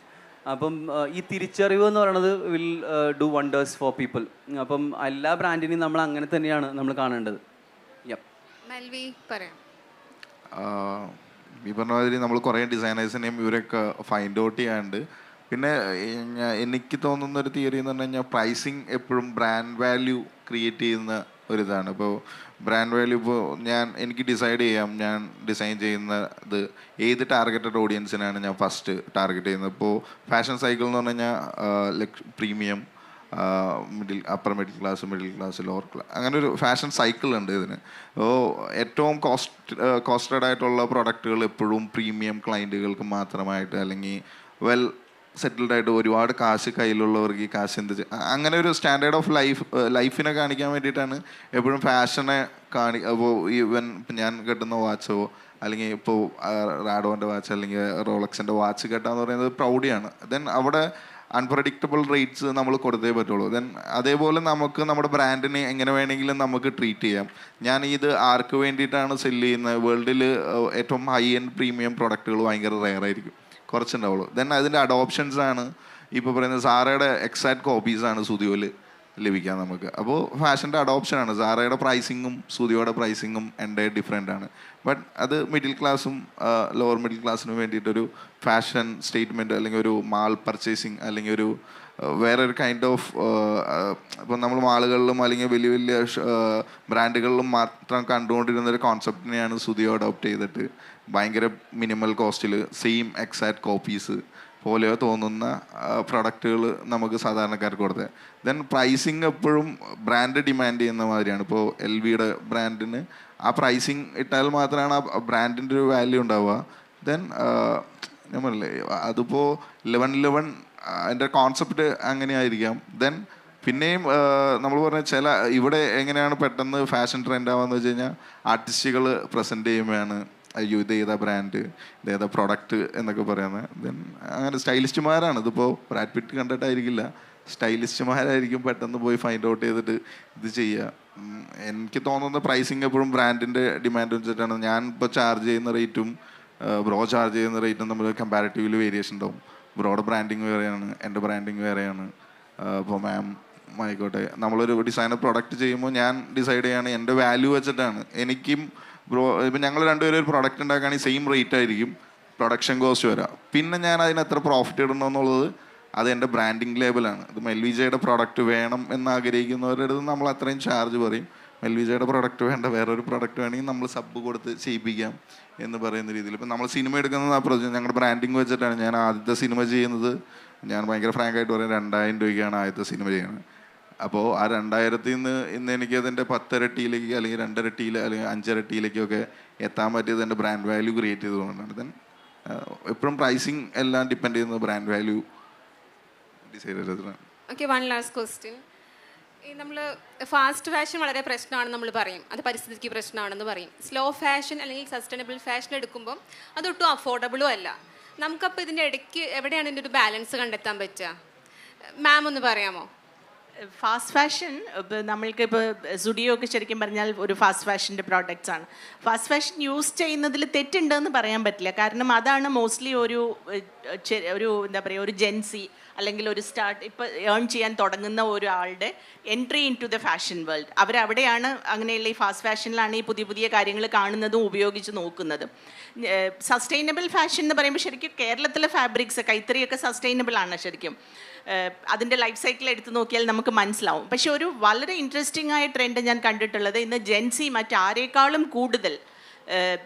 Speaker 2: അപ്പം ഈ തിരിച്ചറിവ് എന്ന് പറയുന്നത് will do wonders for people. അപ്പം എല്ലാ ബ്രാൻഡിനെയും നമ്മൾ അങ്ങനെ തന്നെയാണ് നമ്മൾ കാണേണ്ടത്.
Speaker 1: മെൽവി പറയാം.
Speaker 5: ഈ പറഞ്ഞ മാതിരി നമ്മൾ കുറേ ഡിസൈനേഴ്സിനെയും ഇവരൊക്കെ ഫൈൻഡ് ഔട്ട് ചെയ്യാണ്ട്. പിന്നെ എനിക്ക് തോന്നുന്ന ഒരു തിയറി എന്ന് പറഞ്ഞു കഴിഞ്ഞാൽ പ്രൈസിങ് എപ്പോഴും ബ്രാൻഡ് വാല്യൂ ക്രിയേറ്റ് ചെയ്യുന്ന ഒരിതാണ്. ഇപ്പോൾ ബ്രാൻഡ് വാല്യൂ ഇപ്പോൾ എനിക്ക് ഡിസൈഡ് ചെയ്യാം ഞാൻ ഡിസൈൻ ചെയ്യുന്നത് ഏത് ടാർഗറ്റഡ് ഓഡിയൻസിനാണ് ഞാൻ ഫസ്റ്റ് ടാർഗറ്റ് ചെയ്യുന്നത്. ഇപ്പോൾ ഫാഷൻ സൈക്കിൾ എന്ന് പറഞ്ഞു കഴിഞ്ഞാൽ premium, upper middle class, lower class, അങ്ങനെ ഒരു ഫാഷൻ സൈക്കിൾ ഉണ്ട് ഇതിന്. അപ്പോൾ ഏറ്റവും കോസ്റ്റഡ് ആയിട്ടുള്ള പ്രൊഡക്റ്റുകൾ എപ്പോഴും പ്രീമിയം ക്ലയൻറ്റുകൾക്ക് മാത്രമായിട്ട്, അല്ലെങ്കിൽ വെൽ സെറ്റിൽഡ് ആയിട്ട് ഒരുപാട് കാശ് കയ്യിലുള്ളവർക്ക് ഈ കാശ് അങ്ങനെ ഒരു സ്റ്റാൻഡേർഡ് ഓഫ് ലൈഫിനെ കാണിക്കാൻ വേണ്ടിയിട്ടാണ് എപ്പോഴും ഫാഷനെ അപ്പോൾ ഈവൻ ഞാൻ കെട്ടുന്ന വാച്ചോ അല്ലെങ്കിൽ ഇപ്പോൾ റാഡോൻ്റെ വാച്ച് അല്ലെങ്കിൽ റോളക്സിൻ്റെ വാച്ച് കെട്ടാന്ന് പറയുന്നത് പ്രൗഡിയാണ്. ദെൻ അവിടെ അൺപ്രഡിക്റ്റബിൾ റേറ്റ്സ് നമ്മൾ കൊടുത്തേ പറ്റുള്ളൂ. ദെൻ അതേപോലെ നമുക്ക് നമ്മുടെ ബ്രാൻഡിനെ എങ്ങനെ വേണമെങ്കിലും നമുക്ക് ട്രീറ്റ് ചെയ്യാം. ഞാൻ ഇത് ആർക്ക് വേണ്ടിയിട്ടാണ് സെല്ല് ചെയ്യുന്നത്? വേൾഡിൽ ഏറ്റവും ഹൈ എൻഡ് പ്രീമിയം പ്രൊഡക്റ്റുകൾ ഭയങ്കര റെയർ ആയിരിക്കും, കുറച്ചുണ്ടാവുള്ളൂ. ദെൻ അതിൻ്റെ അഡോപ്ഷൻസാണ് ഇപ്പോൾ പറയുന്നത്. സാറയുടെ എക്സാക്ട് കോപ്പീസാണ് സുതിയോയിൽ ലഭിക്കുക നമുക്ക്. അപ്പോൾ ഫാഷൻ്റെ അഡോപ്ഷനാണ്. സാറയുടെ പ്രൈസിങ്ങും സുതിയോയുടെ പ്രൈസിങ്ങും എൻ്റെ ഡിഫറെൻ്റ് ആണ്. ബട്ട് അത് മിഡിൽ ക്ലാസ്സും ലോവർ മിഡിൽ ക്ലാസ്സിനും വേണ്ടിയിട്ടൊരു ഫാഷൻ സ്റ്റേറ്റ്മെൻറ്റ് അല്ലെങ്കിൽ ഒരു മാൾ പർച്ചേസിങ് അല്ലെങ്കിൽ ഒരു വേറൊരു കൈൻഡ് ഓഫ് ഇപ്പോൾ നമ്മൾ മാളുകളിലും അല്ലെങ്കിൽ വലിയ വലിയ ബ്രാൻഡുകളിലും മാത്രം കണ്ടുകൊണ്ടിരുന്നൊരു കോൺസെപ്റ്റിനെയാണ് സുതിയോ അഡോപ്റ്റ് ചെയ്തിട്ട് ഭയങ്കര മിനിമൽ കോസ്റ്റിൽ സെയിം എക്സാക്ട് കോപ്പീസ് പോലെയോ തോന്നുന്ന പ്രൊഡക്റ്റുകൾ നമുക്ക് സാധാരണക്കാർക്ക് കൊടുത്തത്. ദെൻ പ്രൈസിങ് എപ്പോഴും ബ്രാൻഡ് ഡിമാൻഡ് ചെയ്യുന്ന മാതിരിയാണ്. ഇപ്പോൾ LVയുടെ ബ്രാൻഡിന് ആ പ്രൈസിങ് ഇട്ടാൽ മാത്രമാണ് ആ ബ്രാൻഡിൻ്റെ ഒരു വാല്യൂ ഉണ്ടാവുക. ദെൻ ഞാൻ പറഞ്ഞില്ലേ, അതിപ്പോൾ 11 അതിൻ്റെ കോൺസെപ്റ്റ് അങ്ങനെയായിരിക്കാം. ദെൻ പിന്നെയും നമ്മൾ പറഞ്ഞ ചില ഇവിടെ എങ്ങനെയാണ് പെട്ടെന്ന് ഫാഷൻ ട്രെൻഡ് ആവാന്ന് വെച്ച് കഴിഞ്ഞാൽ ആർട്ടിസ്റ്റുകൾ പ്രസൻറ്റ് ചെയ്യുമ്പോഴാണ് അയ്യോ ഇത് ഏതാ ബ്രാൻഡ്, ഇത് ഏതാ പ്രൊഡക്റ്റ് എന്നൊക്കെ പറയുന്നത്. ദെൻ അങ്ങനെ സ്റ്റൈലിസ്റ്റുമാരാണ്. ഇതിപ്പോൾ ബ്രാഡ് പിറ്റ് കണ്ടിട്ടായിരിക്കില്ല, സ്റ്റൈലിസ്റ്റുമാരായിരിക്കും പെട്ടെന്ന് പോയി ഫൈൻഡ് ഔട്ട് ചെയ്തിട്ട് ഇത് ചെയ്യുക. എനിക്ക് തോന്നുന്ന പ്രൈസിങ് എപ്പോഴും ബ്രാൻഡിൻ്റെ ഡിമാൻഡ് വെച്ചിട്ടാണ്. ഞാൻ ഇപ്പോൾ ചാർജ് ചെയ്യുന്ന റേറ്റും ബ്രോ ചാർജ് ചെയ്യുന്ന റേറ്റും നമ്മൾ കമ്പാരിറ്റീവ്ലി വേരിയേഷൻ ഉണ്ടാവും. ബ്രോയുടെ ബ്രാൻഡിങ് വേറെയാണ്, എൻ്റെ ബ്രാൻഡിങ് വേറെയാണ്. ഇപ്പോൾ മാം ആയിക്കോട്ടെ, നമ്മളൊരു ഡിസൈനർ പ്രൊഡക്റ്റ് ചെയ്യുമ്പോൾ ഞാൻ ഡിസൈഡ് ചെയ്യാണ് എൻ്റെ വാല്യൂ വെച്ചിട്ടാണ്. എനിക്കും ബ്രോ ഇപ്പം ഞങ്ങൾ രണ്ടുപേരും ഒരു പ്രൊഡക്റ്റ് ഉണ്ടാക്കുകയാണെങ്കിൽ സെയിം റേറ്റ് ആയിരിക്കും പ്രൊഡക്ഷൻ കോസ്റ്റ് വരാം. പിന്നെ ഞാൻ അതിന് എത്ര പ്രോഫിറ്റ് ഇടണമെന്നുള്ളത് അത് എൻ്റെ ബ്രാൻഡിങ് ലേബലാണ്. ഇത് മെൽവിജയുടെ പ്രൊഡക്റ്റ് വേണം എന്ന് ആഗ്രഹിക്കുന്നവരുടെ അടുത്ത് നമ്മൾ അത്രയും ചാർജ് പറയും. മെൽവിജയുടെ പ്രൊഡക്റ്റ് വേണ്ട വേറൊരു പ്രൊഡക്റ്റ് വേണമെങ്കിൽ നമ്മൾ സബ് കൊടുത്ത് ചെയ്യിപ്പിക്കാം എന്ന് പറയുന്ന രീതിയിൽ. ഇപ്പം നമ്മൾ സിനിമ എടുക്കുന്നത് ആ പ്രൊജക്റ്റ് ഞങ്ങളുടെ ബ്രാൻഡിങ് വെച്ചിട്ടാണ്. ഞാൻ ആദ്യത്തെ സിനിമ ചെയ്യുന്നത്, ഞാൻ ഭയങ്കര ഫ്രാങ്കായിട്ട് പറയും, 2000 രൂപയ്ക്കാണ് ആദ്യത്തെ സിനിമ ചെയ്യുന്നത്. അപ്പോൾ ആ 2000-ൽ നിന്ന് ഇന്ന് എനിക്ക് അതിൻ്റെ 10 ഇരട്ടിയിലേക്ക് അല്ലെങ്കിൽ 2 ഇരട്ടിയിൽ അല്ലെങ്കിൽ 5 ഇരട്ടിയിലേക്കൊക്കെ എത്താൻ പറ്റിയത് എൻ്റെ ബ്രാൻഡ് വാല്യൂ ക്രിയേറ്റ് ചെയ്തുകൊണ്ടാണ്. ദെൻ എപ്പോഴും പ്രൈസിങ് എല്ലാം ഡിപ്പെൻഡ് ചെയ്യുന്നത് ബ്രാൻഡ് വാല്യൂ ഡിസൈഡ് ചെയ്തതാണ്.
Speaker 1: Okay, one last question. ഈ നമ്മൾ ഫാസ്റ്റ് ഫാഷൻ വളരെ പ്രശ്നമാണെന്ന് നമ്മൾ പറയും, അത് പരിസ്ഥിതിക്ക് പ്രശ്നമാണെന്ന് പറയും. സ്ലോ ഫാഷൻ അല്ലെങ്കിൽ സസ്റ്റൈനബിൾ ഫാഷൻ എടുക്കുമ്പം അതൊട്ടും അഫോർഡബിളും അല്ല. നമുക്കപ്പോൾ ഇതിൻ്റെ ഇടയ്ക്ക് എവിടെയാണ് ഇതിൻ്റെ ഒരു ബാലൻസ് കണ്ടെത്താൻ പറ്റുക? മാം ഒന്ന് പറയാമോ?
Speaker 3: ഫാസ്റ്റ് ഫാഷൻ നമ്മൾക്ക് ഇപ്പോൾ സുഡിയോ ഒക്കെ ശരിക്കും പറഞ്ഞാൽ ഒരു ഫാസ്റ്റ് ഫാഷൻ്റെ പ്രോഡക്റ്റ്സ് ആണ്. ഫാസ്റ്റ് ഫാഷൻ യൂസ് ചെയ്യുന്നതിൽ തെറ്റുണ്ടെന്ന് പറയാൻ പറ്റില്ല. കാരണം അതാണ് മോസ്റ്റ്ലി ഒരു എന്താ പറയുക, ഒരു ജെൻസി അല്ലെങ്കിൽ ഒരു ഇപ്പോൾ ഏൺ ചെയ്യാൻ തുടങ്ങുന്ന ഒരാളുടെ entry into the fashion world. അവരവിടെയാണ് അങ്ങനെയുള്ള ഈ ഫാസ്റ്റ് ഫാഷനിലാണ് ഈ പുതിയ പുതിയ കാര്യങ്ങൾ കാണുന്നതും ഉപയോഗിച്ച് നോക്കുന്നതും. സസ്റ്റൈനബിൾ ഫാഷൻ എന്ന് പറയുമ്പോൾ ശരിക്കും കേരളത്തിലെ ഫാബ്രിക്സ് കൈത്തറിയൊക്കെ സസ്റ്റൈനബിൾ ആണ് ശരിക്കും. അതിൻ്റെ ലൈഫ് സൈക്കിൾ എടുത്ത് നോക്കിയാൽ നമുക്ക് മനസ്സിലാവും. പക്ഷെ ഒരു വളരെ ഇൻട്രസ്റ്റിംഗ് ആയ ട്രെൻഡ് ഞാൻ കണ്ടിട്ടുള്ളത്, ഇന്ന് ജെൻസി മറ്റാരേക്കാളും കൂടുതൽ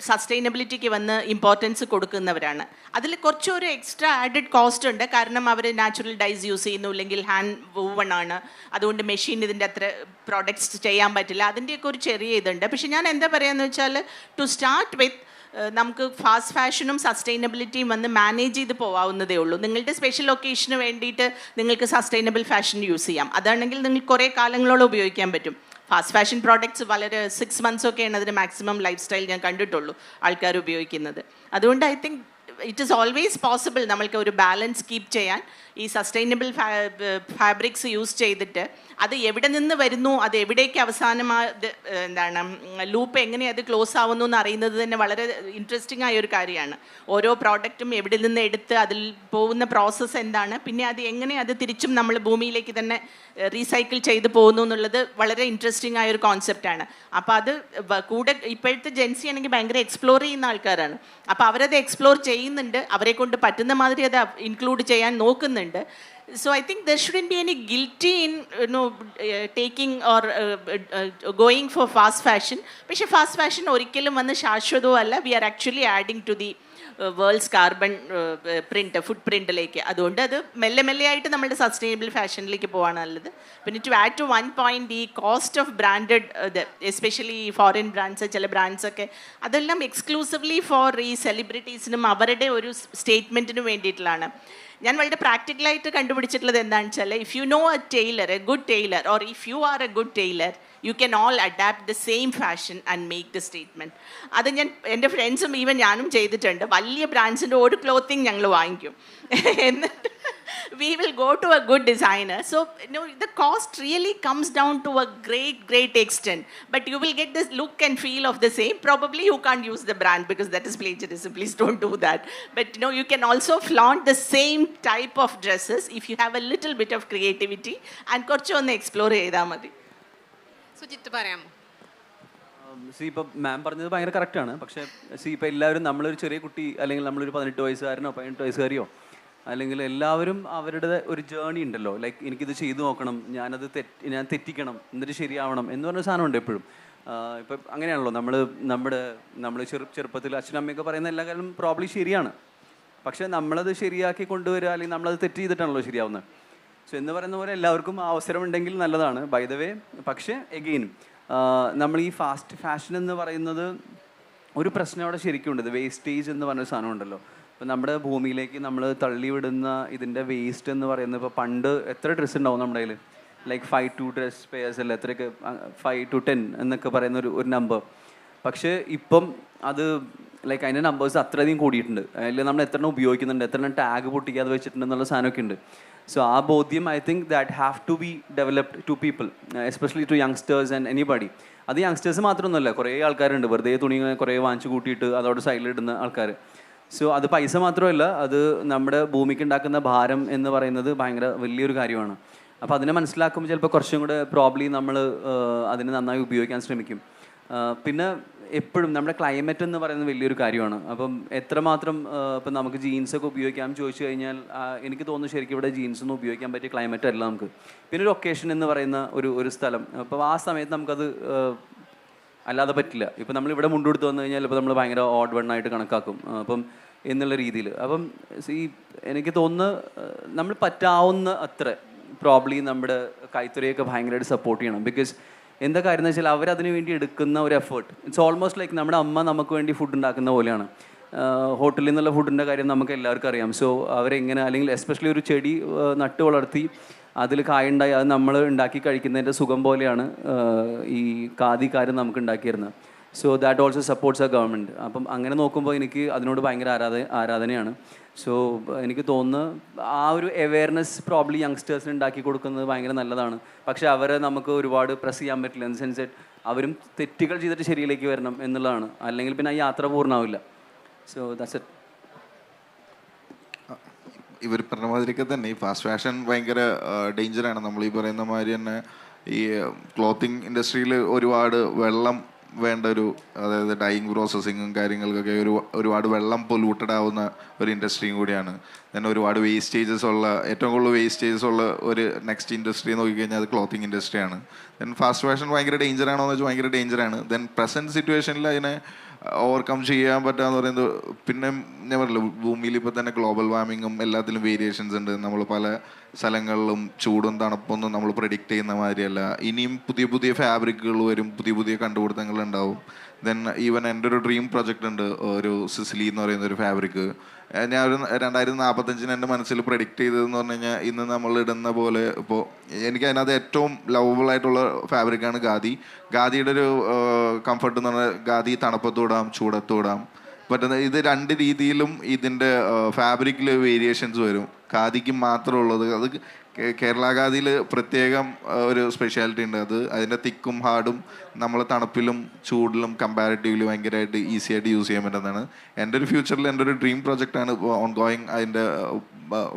Speaker 3: സസ്റ്റൈനബിലിറ്റിക്ക് വന്ന് ഇമ്പോർട്ടൻസ് കൊടുക്കുന്നവരാണ്. അതിൽ കുറച്ചൊരു എക്സ്ട്രാ ആഡഡ് കോസ്റ്റ് ഉണ്ട്. കാരണം അവർ നാച്ചുറൽ ഡൈസ് യൂസ് ചെയ്യുന്നു, അല്ലെങ്കിൽ ഹാൻഡ് വൂവൺ ആണ്, അതുകൊണ്ട് മെഷീൻ ഇതിൻ്റെ അത്ര പ്രോഡക്റ്റ്സ് ചെയ്യാൻ പറ്റില്ല. അതിൻ്റെയൊക്കെ ഒരു ചെറിയ ഇതുണ്ട്. പക്ഷെ ഞാൻ എന്താ പറയുകയെന്ന് വെച്ചാൽ, ടു സ്റ്റാർട്ട് വിത്ത് നമുക്ക് ഫാസ്റ്റ് ഫാഷനും സസ്റ്റൈനബിലിറ്റിയും വന്ന് മാനേജ് ചെയ്ത് പോകാവുന്നതേ ഉള്ളൂ. നിങ്ങളുടെ സ്പെഷ്യൽ ഒക്കേഷന് വേണ്ടിയിട്ട് നിങ്ങൾക്ക് സസ്റ്റൈനബിൾ ഫാഷൻ യൂസ് ചെയ്യാം. അതാണെങ്കിൽ നിങ്ങൾക്ക് കുറേ കാലങ്ങളോളം ഉപയോഗിക്കാൻ പറ്റും. ഫാസ്റ്റ് ഫാഷൻ പ്രോഡക്ട്സ് വളരെ 6 months ഒക്കെയാണ് അതിന് മാക്സിമം ലൈഫ് സ്റ്റൈൽ ഞാൻ കണ്ടിട്ടുള്ളൂ ആൾക്കാർ ഉപയോഗിക്കുന്നത്. അതുകൊണ്ട് I think it is always possible നമ്മൾക്ക് ഒരു ബാലൻസ് കീപ്പ് ചെയ്യാൻ. ഈ സസ്റ്റൈനബിൾ ഫാബ്രിക്സ് യൂസ് ചെയ്തിട്ട് അത് എവിടെ നിന്ന് വരുന്നു, അത് എവിടേക്ക് എന്താണ് ലൂപ്പ് എങ്ങനെ അത് ക്ലോസ് ആവുന്നു എന്ന് അറിയുന്നത് തന്നെ വളരെ ഇൻട്രസ്റ്റിംഗ് ആയ ഒരു കാര്യമാണ്. ഓരോ പ്രോഡക്റ്റും എവിടെ നിന്ന് എടുത്ത് അതിൽ പോകുന്ന പ്രോസസ്സ് എന്താണ്, പിന്നെ അത് എങ്ങനെ അത് തിരിച്ചും നമ്മൾ ഭൂമിയിലേക്ക് തന്നെ റീസൈക്കിൾ ചെയ്ത് പോകുന്നു എന്നുള്ളത് വളരെ ഇൻട്രസ്റ്റിംഗ് ആയ ഒരു കോൺസെപ്റ്റാണ്. അപ്പോൾ അത് കൂടെ ഇപ്പോഴത്തെ ജെൻസി ആണെങ്കിൽ ഭയങ്കര എക്സ്പ്ലോർ ചെയ്യുന്ന ആൾക്കാരാണ്. അപ്പോൾ അവരത് എക്സ്പ്ലോർ ചെയ്യുന്നുണ്ട്, അവരെ കൊണ്ട് പറ്റുന്ന മാതിരി അത് ഇൻക്ലൂഡ് ചെയ്യാൻ നോക്കുന്നുണ്ട്. So I think there shouldn't be any guilty in taking or going for fast fashion. പക്ഷേ ഫാസ്റ്റ് ഫാഷൻ ഒരിക്കലും വന്ന് ശാശ്വതവും അല്ല. We are actually adding to the world's carbon print foot പ്രിൻറ്റിലേക്ക്. അതുകൊണ്ട് അത് മെല്ലെ മെല്ലെ ആയിട്ട് നമ്മുടെ സസ്റ്റൈനബിൾ ഫാഷനിലേക്ക് പോകാണ് നല്ലത്. പിന്നെ ടു ആഡ് ടു 1 point, ഈ cost of branded especially foreign brands, ചില ബ്രാൻഡ്സൊക്കെ അതെല്ലാം എക്സ്ക്ലൂസീവ്ലി ഫോർ ഈ സെലിബ്രിറ്റീസിനും അവരുടെ ഒരു സ്റ്റേറ്റ്മെൻറ്റിനും വേണ്ടിയിട്ടുള്ളതാണ്. ഞാൻ വളരെ പ്രാക്ടിക്കലായിട്ട് കണ്ടുപിടിച്ചിട്ടുള്ളത് എന്താണെന്ന് വെച്ചാൽ, if you know a tailor, a good tailor, or if you are a good tailor, you can all adapt the same fashion and make the statement. അത് ഞാൻ എൻ്റെ ഫ്രണ്ട്സും ഈവൻ ഞാനും ചെയ്തിട്ടുണ്ട്. വലിയ ബ്രാൻഡ്സിൻ്റെ ഒരു ക്ലോത്തിങ് ഞങ്ങൾ വാങ്ങിക്കും, എന്നിട്ട് we will go to a good designer. So the cost really comes down to a great extent, but you will get this look and feel of the same. Probably you can't use the brand because that is plagiarism, please don't do that. But you can also flaunt the same type of dresses if you have a little bit of creativity and കുറച്ച് ഒന്ന് എക്സ്പ്ലോർ ചെയ്താൽ മതി.
Speaker 1: സുജിത്ത് പറയാമോ?
Speaker 2: ഇപ്പം മാം പറഞ്ഞത് ഭയങ്കര കറക്റ്റാണ്. പക്ഷേ ഇപ്പം എല്ലാവരും നമ്മളൊരു ചെറിയ കുട്ടി അല്ലെങ്കിൽ നമ്മളൊരു 18 വയസ്സുകാരനോ 18 വയസ്സുകാരിയോ അല്ലെങ്കിൽ എല്ലാവരും അവരുടെ ഒരു ജേണി ഉണ്ടല്ലോ. ലൈക്ക് എനിക്കിത് ചെയ്തു നോക്കണം, ഞാൻ തെറ്റിക്കണം, എന്നിട്ട് ശരിയാവണം എന്ന് പറഞ്ഞ സാധനമുണ്ട് എപ്പോഴും. ഇപ്പം അങ്ങനെയാണല്ലോ നമ്മൾ ചെറുപ്പത്തിൽ അച്ഛനും അമ്മയൊക്കെ പറയുന്ന എല്ലാ കാര്യം പ്രോബ്ലി ശരിയാണ്. പക്ഷേ നമ്മളത് ശരിയാക്കി കൊണ്ടുവരിക അല്ലെങ്കിൽ നമ്മളത് തെറ്റ് ചെയ്തിട്ടാണല്ലോ ശരിയാവുന്നത്. സോ എന്ന് പറയുന്ന പോലെ എല്ലാവർക്കും അവസരമുണ്ടെങ്കിൽ നല്ലതാണ്, ബൈ ദ വേ. പക്ഷേ എഗെയിൻ നമ്മൾ ഈ ഫാസ്റ്റ് ഫാഷൻ എന്ന് പറയുന്നത് ഒരു പ്രശ്നം അവിടെ ശരിക്കും ഉണ്ട്. ഇത് വേസ്റ്റേജ് എന്ന് പറഞ്ഞൊരു സാധനം ഉണ്ടല്ലോ. ഇപ്പം നമ്മുടെ ഭൂമിയിലേക്ക് നമ്മൾ തള്ളിവിടുന്ന ഇതിൻ്റെ വേസ്റ്റ് എന്ന് പറയുന്നത്, ഇപ്പോൾ പണ്ട് എത്ര ഡ്രസ്സ് ഉണ്ടാവും നമ്മുടെ കയ്യിൽ, ലൈക്ക് 5 to 10 പേഴ്സ് അല്ല, എത്രയൊക്കെ 5 to 10 എന്നൊക്കെ പറയുന്ന ഒരു നമ്പർ. പക്ഷേ ഇപ്പം അത് ലൈക്ക് അതിൻ്റെ നമ്പേഴ്സ് അത്രയധികം കൂടിയിട്ടുണ്ട്. അതിൽ നമ്മൾ എത്രണ്ണം ഉപയോഗിക്കുന്നുണ്ട്, എത്രണ്ണം ടാഗ് പൊട്ടിക്കാതെ വെച്ചിട്ടുണ്ടെന്നുള്ള സാധനമൊക്കെ ഉണ്ട്. സോ ആ ബോധ്യം I think that have to be developed to people, especially to youngsters and anybody. അത് യങ്സ്റ്റേഴ്സ് മാത്രമൊന്നുമല്ല, കുറേ ആൾക്കാരുണ്ട് വെറുതെ തുണി കുറേ വാങ്ങിച്ച് കൂട്ടിയിട്ട് അതോടെ സൈഡിലിടുന്ന ആൾക്കാർ. സോ അത് പൈസ മാത്രമല്ല, അത് നമ്മുടെ ഭൂമിക്ക് ഉണ്ടാക്കുന്ന ഭാരം എന്ന് പറയുന്നത് ഭയങ്കര വലിയൊരു കാര്യമാണ്. അപ്പോൾ അതിനെ മനസ്സിലാക്കുമ്പോൾ ചിലപ്പോൾ കുറച്ചും കൂടെ പ്രോബ്ലി നമ്മൾ അതിനെ നന്നായി ഉപയോഗിക്കാൻ ശ്രമിക്കും. പിന്നെ എപ്പോഴും നമ്മുടെ ക്ലൈമറ്റ് എന്ന് പറയുന്നത് വലിയൊരു കാര്യമാണ്. അപ്പം എത്രമാത്രം ഇപ്പം നമുക്ക് ജീൻസൊക്കെ ഉപയോഗിക്കാം ചോദിച്ചു കഴിഞ്ഞാൽ എനിക്ക് തോന്നുന്നു ശരിക്കും ഇവിടെ ജീൻസൊന്നും ഉപയോഗിക്കാൻ പറ്റിയ ക്ലൈമറ്റ് അല്ല നമുക്ക്. പിന്നെ ഒരു ഒക്കേഷൻ എന്ന് പറയുന്ന ഒരു സ്ഥലം, അപ്പോൾ ആ സമയത്ത് നമുക്കത് അല്ലാതെ പറ്റില്ല. ഇപ്പം നമ്മളിവിടെ മുണ്ടെടുത്ത് വന്നു കഴിഞ്ഞാൽ ഇപ്പോൾ നമ്മൾ ഭയങ്കര ഓഡ് വണ്ണായിട്ട് കണക്കാക്കും അപ്പം എന്നുള്ള രീതിയിൽ. അപ്പം എനിക്ക് തോന്നുന്നു നമ്മൾ പറ്റാവുന്ന അത്ര പ്രോബ്ലി നമ്മുടെ കൈത്തറിയൊക്കെ ഭയങ്കരമായിട്ട് സപ്പോർട്ട് ചെയ്യണം. ബിക്കോസ് എന്താ കാര്യം എന്ന് വെച്ചാൽ അവരതിന് വേണ്ടി എടുക്കുന്ന ഒരു എഫേർട്ട് ഇറ്റ്സ് ഓൾമോസ്റ്റ് ലൈക്ക് നമ്മുടെ അമ്മ നമുക്ക് വേണ്ടി ഫുഡ് ഉണ്ടാക്കുന്ന പോലെയാണ്. ഹോട്ടലിൽ നിന്നുള്ള ഫുഡിൻ്റെ കാര്യം നമുക്ക് എല്ലാവർക്കും അറിയാം. സോ അവരെങ്ങനെ, അല്ലെങ്കിൽ എസ്പെഷ്യലി ഒരു ചെടി നട്ട് വളർത്തി അതിൽ കായുണ്ടായി അത് നമ്മൾ ഉണ്ടാക്കി കഴിക്കുന്നതിൻ്റെ സുഖം പോലെയാണ് ഈ ഖാദിക്കാർ നമുക്ക് ഉണ്ടാക്കിയിരുന്നത്. So that also supports a government. അപ്പം അങ്ങനെ നോക്കുമ്പോൾ എനിക്ക് അതിനോട് ഭയങ്കര ആരാധനയാണ്. സോ എനിക്ക് തോന്നുന്നു ആ ഒരു അവെയർനെസ് പ്രോബ്ലി യങ്സ്റ്റേഴ്സിന് ഉണ്ടാക്കി കൊടുക്കുന്നത് ഭയങ്കര നല്ലതാണ്. പക്ഷേ അവരെ നമുക്ക് ഒരുപാട് പ്രസ് ചെയ്യാൻ പറ്റില്ല. ഇൻ ദ സെൻസ് അവരും തെറ്റുകൾ ചെയ്തിട്ട് ശരിയിലേക്ക് വരണം എന്നുള്ളതാണ്. അല്ലെങ്കിൽ പിന്നെ ആ യാത്ര പൂർണ്ണമാവില്ല. So that's it.
Speaker 5: ഇവർ പറഞ്ഞ മാതിരിയൊക്കെ തന്നെ ഈ ഫാസ്റ്റ് ഫാഷൻ ഭയങ്കര ഡേഞ്ചറാണ്. നമ്മൾ ഈ പറയുന്ന മാതിരി തന്നെ ഈ ക്ലോത്തിങ് ഇൻഡസ്ട്രിയിൽ ഒരുപാട് വെള്ളം വേണ്ട അതായത് ഡൈയിങ് പ്രോസസ്സിങ്ങും കാര്യങ്ങൾക്കൊക്കെ ഒരുപാട് വെള്ളം പൊല്യൂട്ടഡ് ആവുന്ന ഒരു ഇൻഡസ്ട്രിയും കൂടിയാണ്. then ഒരുപാട് വേസ്റ്റേജസ് ഉള്ള, ഏറ്റവും കൂടുതൽ വേസ്റ്റേജസ് ഉള്ള ഒരു നെക്സ്റ്റ് ഇൻഡസ്ട്രി നോക്കിക്കഴിഞ്ഞാൽ അത് ക്ലോത്തിങ് ഇൻഡസ്ട്രിയാണ്. ദെൻ ഫാസ്റ്റ് ഫാഷൻ ഭയങ്കര ഡേഞ്ചറാണോ എന്ന് വെച്ചാൽ ഭയങ്കര ഡേഞ്ചറാണ്. ദെൻ പ്രസൻറ്റ് സിറ്റുവേഷനിൽ അതിനെ ഓവർകം ചെയ്യാൻ പറ്റുകയെന്ന് പറയുന്നത്, പിന്നെ ഞാൻ പറഞ്ഞില്ല, ഭൂമിയിൽ ഇപ്പോൾ തന്നെ ഗ്ലോബൽ വാർമിങ്ങും എല്ലാത്തിലും വേരിയേഷൻസ് ഉണ്ട്. നമ്മൾ പല സ്ഥലങ്ങളിലും ചൂടും തണുപ്പൊന്നും നമ്മൾ പ്രെഡിക്റ്റ് ചെയ്യുന്ന മാതിരിയല്ല. ഇനിയും പുതിയ പുതിയ ഫാബ്രിക്കുകൾ വരും, പുതിയ പുതിയ കണ്ടുപിടുത്തങ്ങൾ ഉണ്ടാവും. ദെൻ ഈവൻ എൻ്റെ ഒരു ഡ്രീം പ്രൊജക്റ്റ് ഉണ്ട്, ഒരു സിസിലി എന്ന് പറയുന്ന ഒരു ഫാബ്രിക്. ഞാൻ ഒരു 2045 എൻ്റെ മനസ്സിൽ പ്രഡിക്റ്റ് ചെയ്തതെന്ന് പറഞ്ഞു കഴിഞ്ഞാൽ ഇന്ന് നമ്മൾ ഇടുന്ന പോലെ ഇപ്പോൾ എനിക്ക് അതിനകത്ത് ഏറ്റവും ലവബിൾ ആയിട്ടുള്ള ഫാബ്രിക്കാണ് ഖാദി. ഖാദിയുടെ ഒരു കംഫർട്ട് എന്ന് പറഞ്ഞാൽ ഖാദി തണുപ്പത്തൂടാം ചൂടത്തൂടാം പറ്റുന്ന. ഇത് 2 രീതിയിലും ഇതിൻ്റെ ഫാബ്രിക്കിൽ വേരിയേഷൻസ് വരും. ഖാദിക്ക് മാത്രമുള്ളത് അത് കേരള ഖാദിയിൽ പ്രത്യേകം ഒരു സ്പെഷ്യാലിറ്റി ഉണ്ട്. അതിൻ്റെ തിക്കും ഹാർഡും നമ്മൾ തണുപ്പിലും ചൂടിലും കമ്പാരിറ്റീവ്ലി ഭയങ്കരമായിട്ട് ഈസി ആയിട്ട് യൂസ് ചെയ്യാൻ പറ്റുന്നതാണ്. എൻ്റെ ഒരു ഫ്യൂച്ചറിൽ എൻ്റെ ഒരു ഡ്രീം പ്രൊജക്റ്റാണ് ഓൺ ഗോയിങ്. അതിൻ്റെ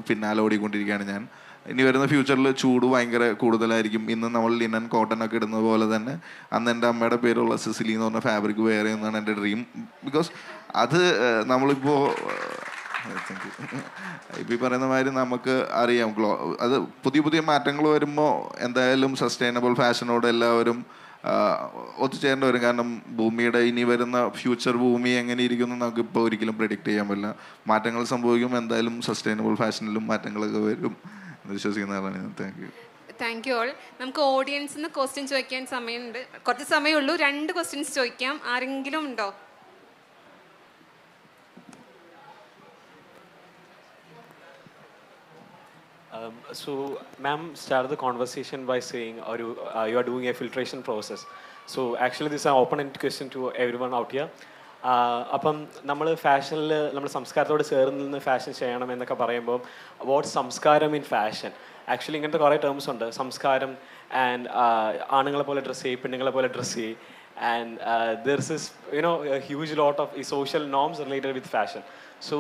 Speaker 5: പിന്നാലെ ഓടിക്കൊണ്ടിരിക്കുകയാണ് ഞാൻ. ഇനി വരുന്ന ഫ്യൂച്ചറിൽ ചൂട് ഭയങ്കര കൂടുതലായിരിക്കും. ഇന്ന് നമ്മൾ ലിനൻ കോട്ടൺ ഒക്കെ ഇടുന്നത് പോലെ തന്നെ അന്ന് എൻ്റെ അമ്മയുടെ പേരുള്ള സിസിലി എന്ന് പറഞ്ഞ ഫാബ്രിക് വെയർ ചെയ്യുന്നതാണ് എൻ്റെ ഡ്രീം. ബിക്കോസ് അത് നമ്മളിപ്പോൾ ഇപ്പം ഈ പറയുന്ന മാതിരി നമുക്ക് അറിയാം അത് പുതിയ പുതിയ മാറ്റങ്ങൾ വരുമ്പോൾ എന്തായാലും സസ്റ്റൈനബിൾ ഫാഷനോട് എല്ലാവരും ഒത്തുചേരേണ്ടി വരും. കാരണം ഭൂമിയുടെ ഇനി വരുന്ന ഫ്യൂച്ചർ ഭൂമി എങ്ങനെ ഇരിക്കുന്നു നമുക്കിപ്പോൾ ഒരിക്കലും പ്രെഡിക്റ്റ് ചെയ്യാൻ പറ്റില്ല. മാറ്റങ്ങൾ സംഭവിക്കും. എന്തായാലും സസ്റ്റൈനബിൾ ഫാഷനിലും മാറ്റങ്ങളൊക്കെ വരും എന്ന് വിശ്വസിക്കുന്ന ആളാണ് ഞാൻ.
Speaker 1: Thank you all. നമുക്ക് ഓഡിയൻസിന് ക്വസ്റ്റ്യൻ ചോദിക്കാൻ സമയമുണ്ട്. കുറച്ച് സമയമുള്ളൂ. 2 ക്വസ്റ്റ്യൻസ് ചോദിക്കാം. ആരെങ്കിലും ഉണ്ടോ?
Speaker 6: So, ma'am started the conversation by saying, you are doing a filtration process. So, actually, this is an open-ended question to everyone out here. അപ്പം നമ്മൾ ഫാഷനിൽ നമ്മൾ സംസ്കാരത്തോട് ചേർന്ന് നിന്ന് ഫാഷൻ ചെയ്യണം എന്നൊക്കെ പറയുമ്പോൾ വാട്ട് സംസ്കാരം ഇൻ ഫാഷൻ? ആക്ച്വലി ഇങ്ങനത്തെ കുറേ ടേംസ് ഉണ്ട്. സംസ്കാരം ആൻഡ് ആണുങ്ങളെ പോലെ ഡ്രസ്സ് ചെയ്യും, പെണ്ണുങ്ങളെ പോലെ ഡ്രസ്സ് ചെയ്യും. ആൻഡ് ദർസ് is a huge lot of social norms related with fashion. So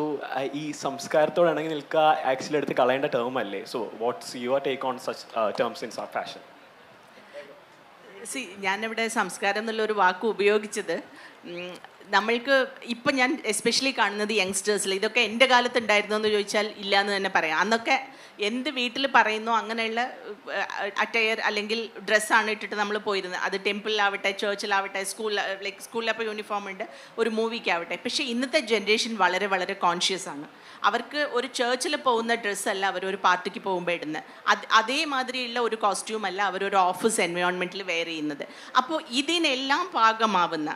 Speaker 6: ഈ സംസ്കാരത്തോട് ഇണങ്ങി നിൽക്കുക ആക്ച്വലി എടുത്ത് കളയേണ്ട ടേം അല്ലേ? So what's your take on such terms in fashion?
Speaker 3: ഞാനിവിടെ സംസ്കാരം എന്നുള്ളൊരു വാക്ക് ഉപയോഗിച്ചത് നമ്മൾക്ക് ഇപ്പം ഞാൻ എസ്പെഷ്യലി കാണുന്നത് യങ്സ്റ്റേഴ്സിൽ ഇതൊക്കെ എൻ്റെ കാലത്ത് ഉണ്ടായിരുന്നു എന്ന് ചോദിച്ചാൽ ഇല്ല എന്ന് തന്നെ പറയാം. അന്നൊക്കെ എന്ത് വീട്ടിൽ പറയുന്നോ അങ്ങനെയുള്ള അറ്റയർ അല്ലെങ്കിൽ ഡ്രസ്സാണ് ഇട്ടിട്ട് നമ്മൾ പോയിരുന്നത്. അത് ടെമ്പിളിലാവട്ടെ, ചേർച്ചിലാവട്ടെ, സ്കൂളിലപ്പോൾ യൂണിഫോം ഉണ്ട്, ഒരു മൂവിക്കാവട്ടെ. പക്ഷേ ഇന്നത്തെ ജനറേഷൻ വളരെ വളരെ കോൺഷ്യസ് ആണ്. അവർക്ക് ഒരു ചേർച്ചിൽ പോകുന്ന ഡ്രസ്സല്ല അവരൊരു പാർട്ടിക്ക് പോകുമ്പോൾ ഇടുന്നത്. അതേമാതിരിയുള്ള ഒരു കോസ്റ്റ്യൂം അല്ല അവരൊരു ഓഫീസ് എൻവയോൺമെൻറ്റിൽ വെയർ ചെയ്യുന്നത്. അപ്പോൾ ഇതിനെല്ലാം പാകമാവുന്ന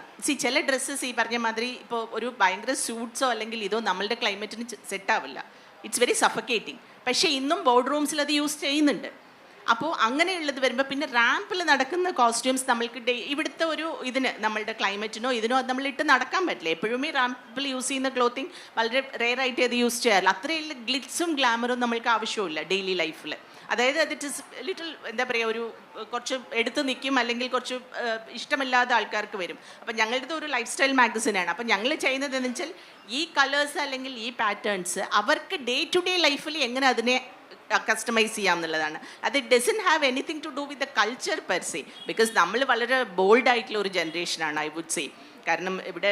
Speaker 3: ചില ഡ്രസ്സസ് ഈ പറഞ്ഞ മാതിരി ഇപ്പോൾ ഒരു ഭയങ്കര സ്യൂട്ട്സോ അല്ലെങ്കിൽ ഇതോ നമ്മളുടെ ക്ലൈമറ്റിന് സെറ്റാവില്ല. It's very സഫക്കേറ്റിംഗ്. പക്ഷേ ഇന്നും ബോർഡ് റൂംസിൽ അത് യൂസ് ചെയ്യുന്നുണ്ട്. അപ്പോൾ അങ്ങനെയുള്ളത് വരുമ്പോൾ പിന്നെ റാമ്പിൽ നടക്കുന്ന കോസ്റ്റ്യൂംസ് നമ്മൾക്ക് ഇവിടുത്തെ ഒരു ഇതിന് നമ്മളുടെ ക്ലൈമറ്റിനോ ഇതിനോ അത് നമ്മളിട്ട് നടക്കാൻ പറ്റില്ല. എപ്പോഴും ഈ റാമ്പിൽ യൂസ് ചെയ്യുന്ന ക്ലോത്തിങ് വളരെ റെയറായിട്ട് അത് യൂസ് ചെയ്യാറില്ല. അത്രയുള്ള ഗ്ലിറ്റ്സും ഗ്ലാമറും നമ്മൾക്ക് ആവശ്യമില്ല ഡെയിലി ലൈഫിൽ. അതായത് അതിറ്റ് ഇസ് ലിറ്റിൽ എന്താ പറയുക, ഒരു കുറച്ച് എടുത്ത് നിൽക്കും അല്ലെങ്കിൽ കുറച്ച് ഇഷ്ടമില്ലാത്ത ആൾക്കാർക്ക് വരും. അപ്പം ഞങ്ങളുടെ ഒരു ലൈഫ് സ്റ്റൈൽ മാഗസിനാണ്. അപ്പം ഞങ്ങൾ ചെയ്യുന്നത് എന്ന് വെച്ചാൽ ഈ കളേഴ്സ് അല്ലെങ്കിൽ ഈ പാറ്റേൺസ് അവർക്ക് ഡേ ടു ഡേ ലൈഫിൽ എങ്ങനെ അതിനെ കസ്റ്റമൈസ് ചെയ്യാം എന്നുള്ളതാണ്. അത് doesn't have anything to do with the culture per se. Because നമ്മൾ വളരെ ബോൾഡായിട്ടുള്ള ഒരു ജനറേഷനാണ് ഐ വുഡ് സേ. കാരണം ഇവിടെ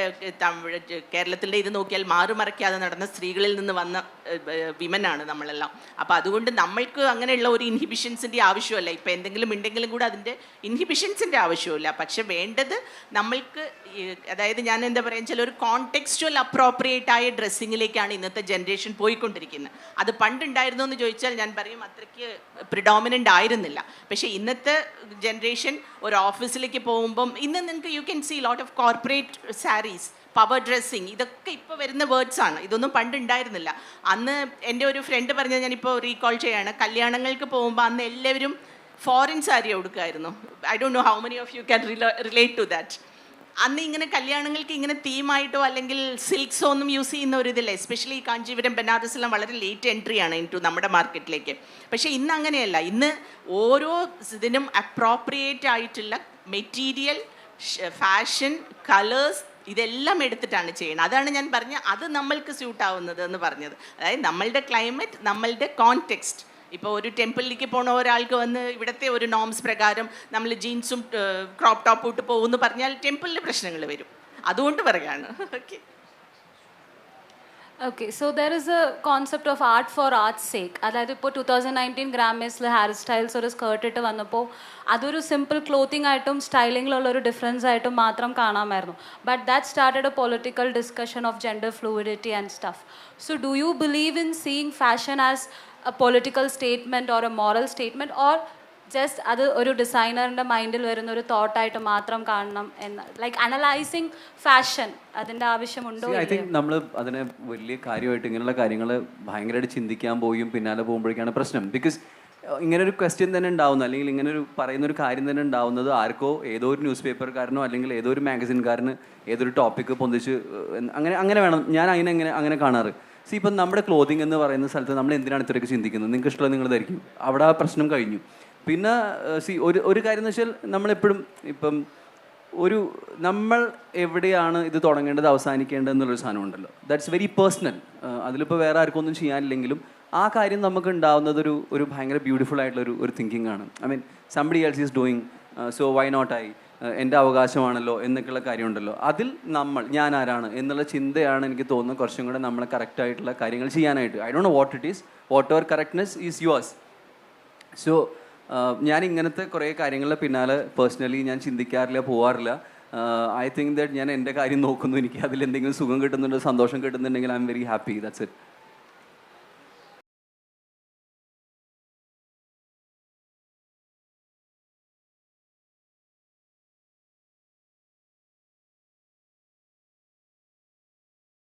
Speaker 3: കേരളത്തിൻ്റെ ഇത് നോക്കിയാൽ മാറുമറയ്ക്കാതെ നടന്ന സ്ത്രീകളിൽ നിന്ന് വന്ന വിമനാണ് നമ്മളെല്ലാം. അപ്പോൾ അതുകൊണ്ട് നമ്മൾക്ക് അങ്ങനെയുള്ള ഒരു ഇൻഹിബിഷൻസിൻ്റെ ആവശ്യമല്ല. ഇപ്പോൾ എന്തെങ്കിലും ഉണ്ടെങ്കിലും കൂടെ അതിൻ്റെ ഇൻഹിബിഷൻസിൻ്റെ ആവശ്യമില്ല. പക്ഷെ വേണ്ടത് നമ്മൾക്ക് അതായത് ഞാൻ എന്താ പറയുക വെച്ചാൽ ഒരു കോണ്ടെക്സ്റ്റുവൽ അപ്രോപ്രിയേറ്റ് ആയ ഡ്രസ്സിങ്ങിലേക്കാണ് ഇന്നത്തെ ജനറേഷൻ പോയിക്കൊണ്ടിരിക്കുന്നത്. അത് പണ്ടുണ്ടായിരുന്നു എന്ന് ചോദിച്ചാൽ ഞാൻ പറയും അത്രയ്ക്ക് പ്രിഡോമിനൻ്റ് ആയിരുന്നില്ല. പക്ഷേ ഇന്നത്തെ ജനറേഷൻ ഒരു ഓഫീസിലേക്ക് പോകുമ്പം ഇന്ന് നിങ്ങൾക്ക് you can see lot of corporate saris, power dressing, ഇതൊക്കെ ഇപ്പോൾ വരുന്ന വേർഡ്സാണ്. ഇതൊന്നും പണ്ടുണ്ടായിരുന്നില്ല. അന്ന് എൻ്റെ ഒരു ഫ്രണ്ട് പറഞ്ഞത് ഞാനിപ്പോൾ റീകോൾ ചെയ്യാണ്, കല്യാണങ്ങൾക്ക് പോകുമ്പോൾ അന്ന് എല്ലാവരും ഫോറിൻ സാരി ഉടുക്കുമായിരുന്നു. I don't know how many of you can relate to that. അന്ന് ഇങ്ങനെ കല്യാണങ്ങൾക്ക് ഇങ്ങനെ തീമായിട്ടോ അല്ലെങ്കിൽ സിൽക്സോ ഒന്നും യൂസ് ചെയ്യുന്ന ഒരു ഇതില്ല. എസ്പെഷ്യലി ഈ കാഞ്ചീപുരം, ബനാറസെല്ലാം വളരെ ലേറ്റ് എൻട്രിയാണ് ഇൻ ടു നമ്മുടെ മാർക്കറ്റിലേക്ക്. പക്ഷേ ഇന്ന് അങ്ങനെയല്ല. ഇന്ന് ഓരോ ഇതിനും അപ്രോപ്രിയേറ്റ് ആയിട്ടുള്ള മെറ്റീരിയൽ, ഫാഷൻ, കളേഴ്സ് ഇതെല്ലാം എടുത്തിട്ടാണ് ചെയ്യുന്നത്. അതാണ് ഞാൻ പറഞ്ഞത് അത് നമ്മൾക്ക് സ്യൂട്ട് ആവുന്നത് എന്ന് പറഞ്ഞത്. അതായത് നമ്മളുടെ ക്ലൈമറ്റ്, നമ്മളുടെ കോണ്ടെക്സ്റ്റ്. ഇപ്പോൾ ഒരു ടെമ്പിളിലേക്ക് പോണ ഒരാൾക്ക് വന്ന് ഇവിടുത്തെ ഒരു നോംസ് പ്രകാരം നമ്മൾ ജീൻസും ക്രോപ്പ് ടോപ്പ് ഇട്ട് പോകുമെന്ന് പറഞ്ഞാൽ ടെമ്പിളിൽ പ്രശ്നങ്ങൾ വരും. അതുകൊണ്ട് പറയാണ്. Okay.
Speaker 7: Okay, so there is a concept of art for art's sake. അതായത് ഇപ്പോൾ 2019 ഗ്രാമീസിൽ ഹെയർ സ്റ്റൈൽസ് ഒരു സ്കേർട്ട് ഇട്ട് വന്നപ്പോൾ അതൊരു സിമ്പിൾ ക്ലോത്തിങ് ആയിട്ടും സ്റ്റൈലിങ്ങിലുള്ള ഒരു ഡിഫറൻസ് ആയിട്ടും മാത്രം കാണാമായിരുന്നു. But that started A political discussion of gender fluidity and stuff. So do you believe in seeing fashion as a political statement or a moral statement, or just അത് ഒരു ഡിസൈനറിൻ്റെ മൈൻഡിൽ വരുന്ന ഒരു തോട്ടായിട്ട് മാത്രം കാണണം എന്ന് ലൈക്ക് അനലൈസിങ് ഫാഷൻ അതിൻ്റെ ആവശ്യമുണ്ടോ?
Speaker 2: ഐ തിങ്ക് നമ്മൾ അതിനെ വലിയ കാര്യമായിട്ട് ഇങ്ങനെയുള്ള കാര്യങ്ങൾ ഭയങ്കരമായിട്ട് ചിന്തിക്കാൻ പോയും പിന്നാലെ പോകുമ്പോഴേക്കാണ് പ്രശ്നം. ബിക്കോസ് ഇങ്ങനെ ഒരു ക്വസ്റ്റ്യൻ തന്നെ ഉണ്ടാവുന്നത്, അല്ലെങ്കിൽ ഇങ്ങനെ ഒരു പറയുന്ന ഒരു കാര്യം തന്നെ ഉണ്ടാവുന്നത് ആർക്കോ ഏതോ ഒരു ന്യൂസ് പേപ്പർക്കാരനോ അല്ലെങ്കിൽ ഏതോ ഒരു മാഗസിൻകാരന് ഏതൊരു ടോപ്പിക്ക് പൊന്തിച്ച് അങ്ങനെ വേണം. ഞാൻ അങ്ങനെ കാണാറ്. സി ഇപ്പം നമ്മുടെ ക്ലോത്തിങ് എന്ന് പറയുന്ന സ്ഥലത്ത് നമ്മൾ എന്തിനാണ് ഇത്രയൊക്കെ ചിന്തിക്കുന്നത്? നിങ്ങൾക്ക് ഇഷ്ടമുള്ള നിങ്ങൾ ധരിക്കും, അവിടെ ആ പ്രശ്നം കഴിഞ്ഞു. പിന്നെ സി ഒരു കാര്യം എന്ന് വെച്ചാൽ നമ്മളെപ്പോഴും ഇപ്പം നമ്മൾ എവിടെയാണ് ഇത് തുടങ്ങേണ്ടത് അവസാനിക്കേണ്ടത് എന്നുള്ളൊരു സാധനം ഉണ്ടല്ലോ. That's very personal. അതിലിപ്പോൾ വേറെ ആർക്കും ഒന്നും ചെയ്യാനില്ലെങ്കിലും ആ കാര്യം നമുക്ക് ഉണ്ടാവുന്നത് ഒരു ഭയങ്കര ബ്യൂട്ടിഫുൾ ആയിട്ടുള്ള ഒരു തിങ്കിങ് ആണ്. I mean somebody else is doing, so why not I, എൻ്റെ അവകാശമാണല്ലോ എന്നൊക്കെയുള്ള കാര്യമുണ്ടല്ലോ. അതിൽ ഞാൻ ആരാണ് എന്നുള്ള ചിന്തയാണ് എനിക്ക് തോന്നുന്നത് കുറച്ചും കൂടെ നമ്മളെ കറക്റ്റായിട്ടുള്ള കാര്യങ്ങൾ ചെയ്യാനായിട്ട്. I don't no what it is, what ever correctness is yours. So ഞാൻ ഇങ്ങനത്തെ കുറേ കാര്യങ്ങളുടെ പിന്നാലെ പേഴ്സണലി ഞാൻ ചിന്തിക്കാറില്ല, പോവാറില്ല. ഐ തിങ്ക് ദാറ്റ് ഞാൻ എൻ്റെ കാര്യം നോക്കുന്നു, എനിക്ക് അതിൽ എന്തെങ്കിലും സുഖം കിട്ടുന്നുണ്ട്, സന്തോഷം കിട്ടുന്നുണ്ടെങ്കിൽ I M very happy. That's it.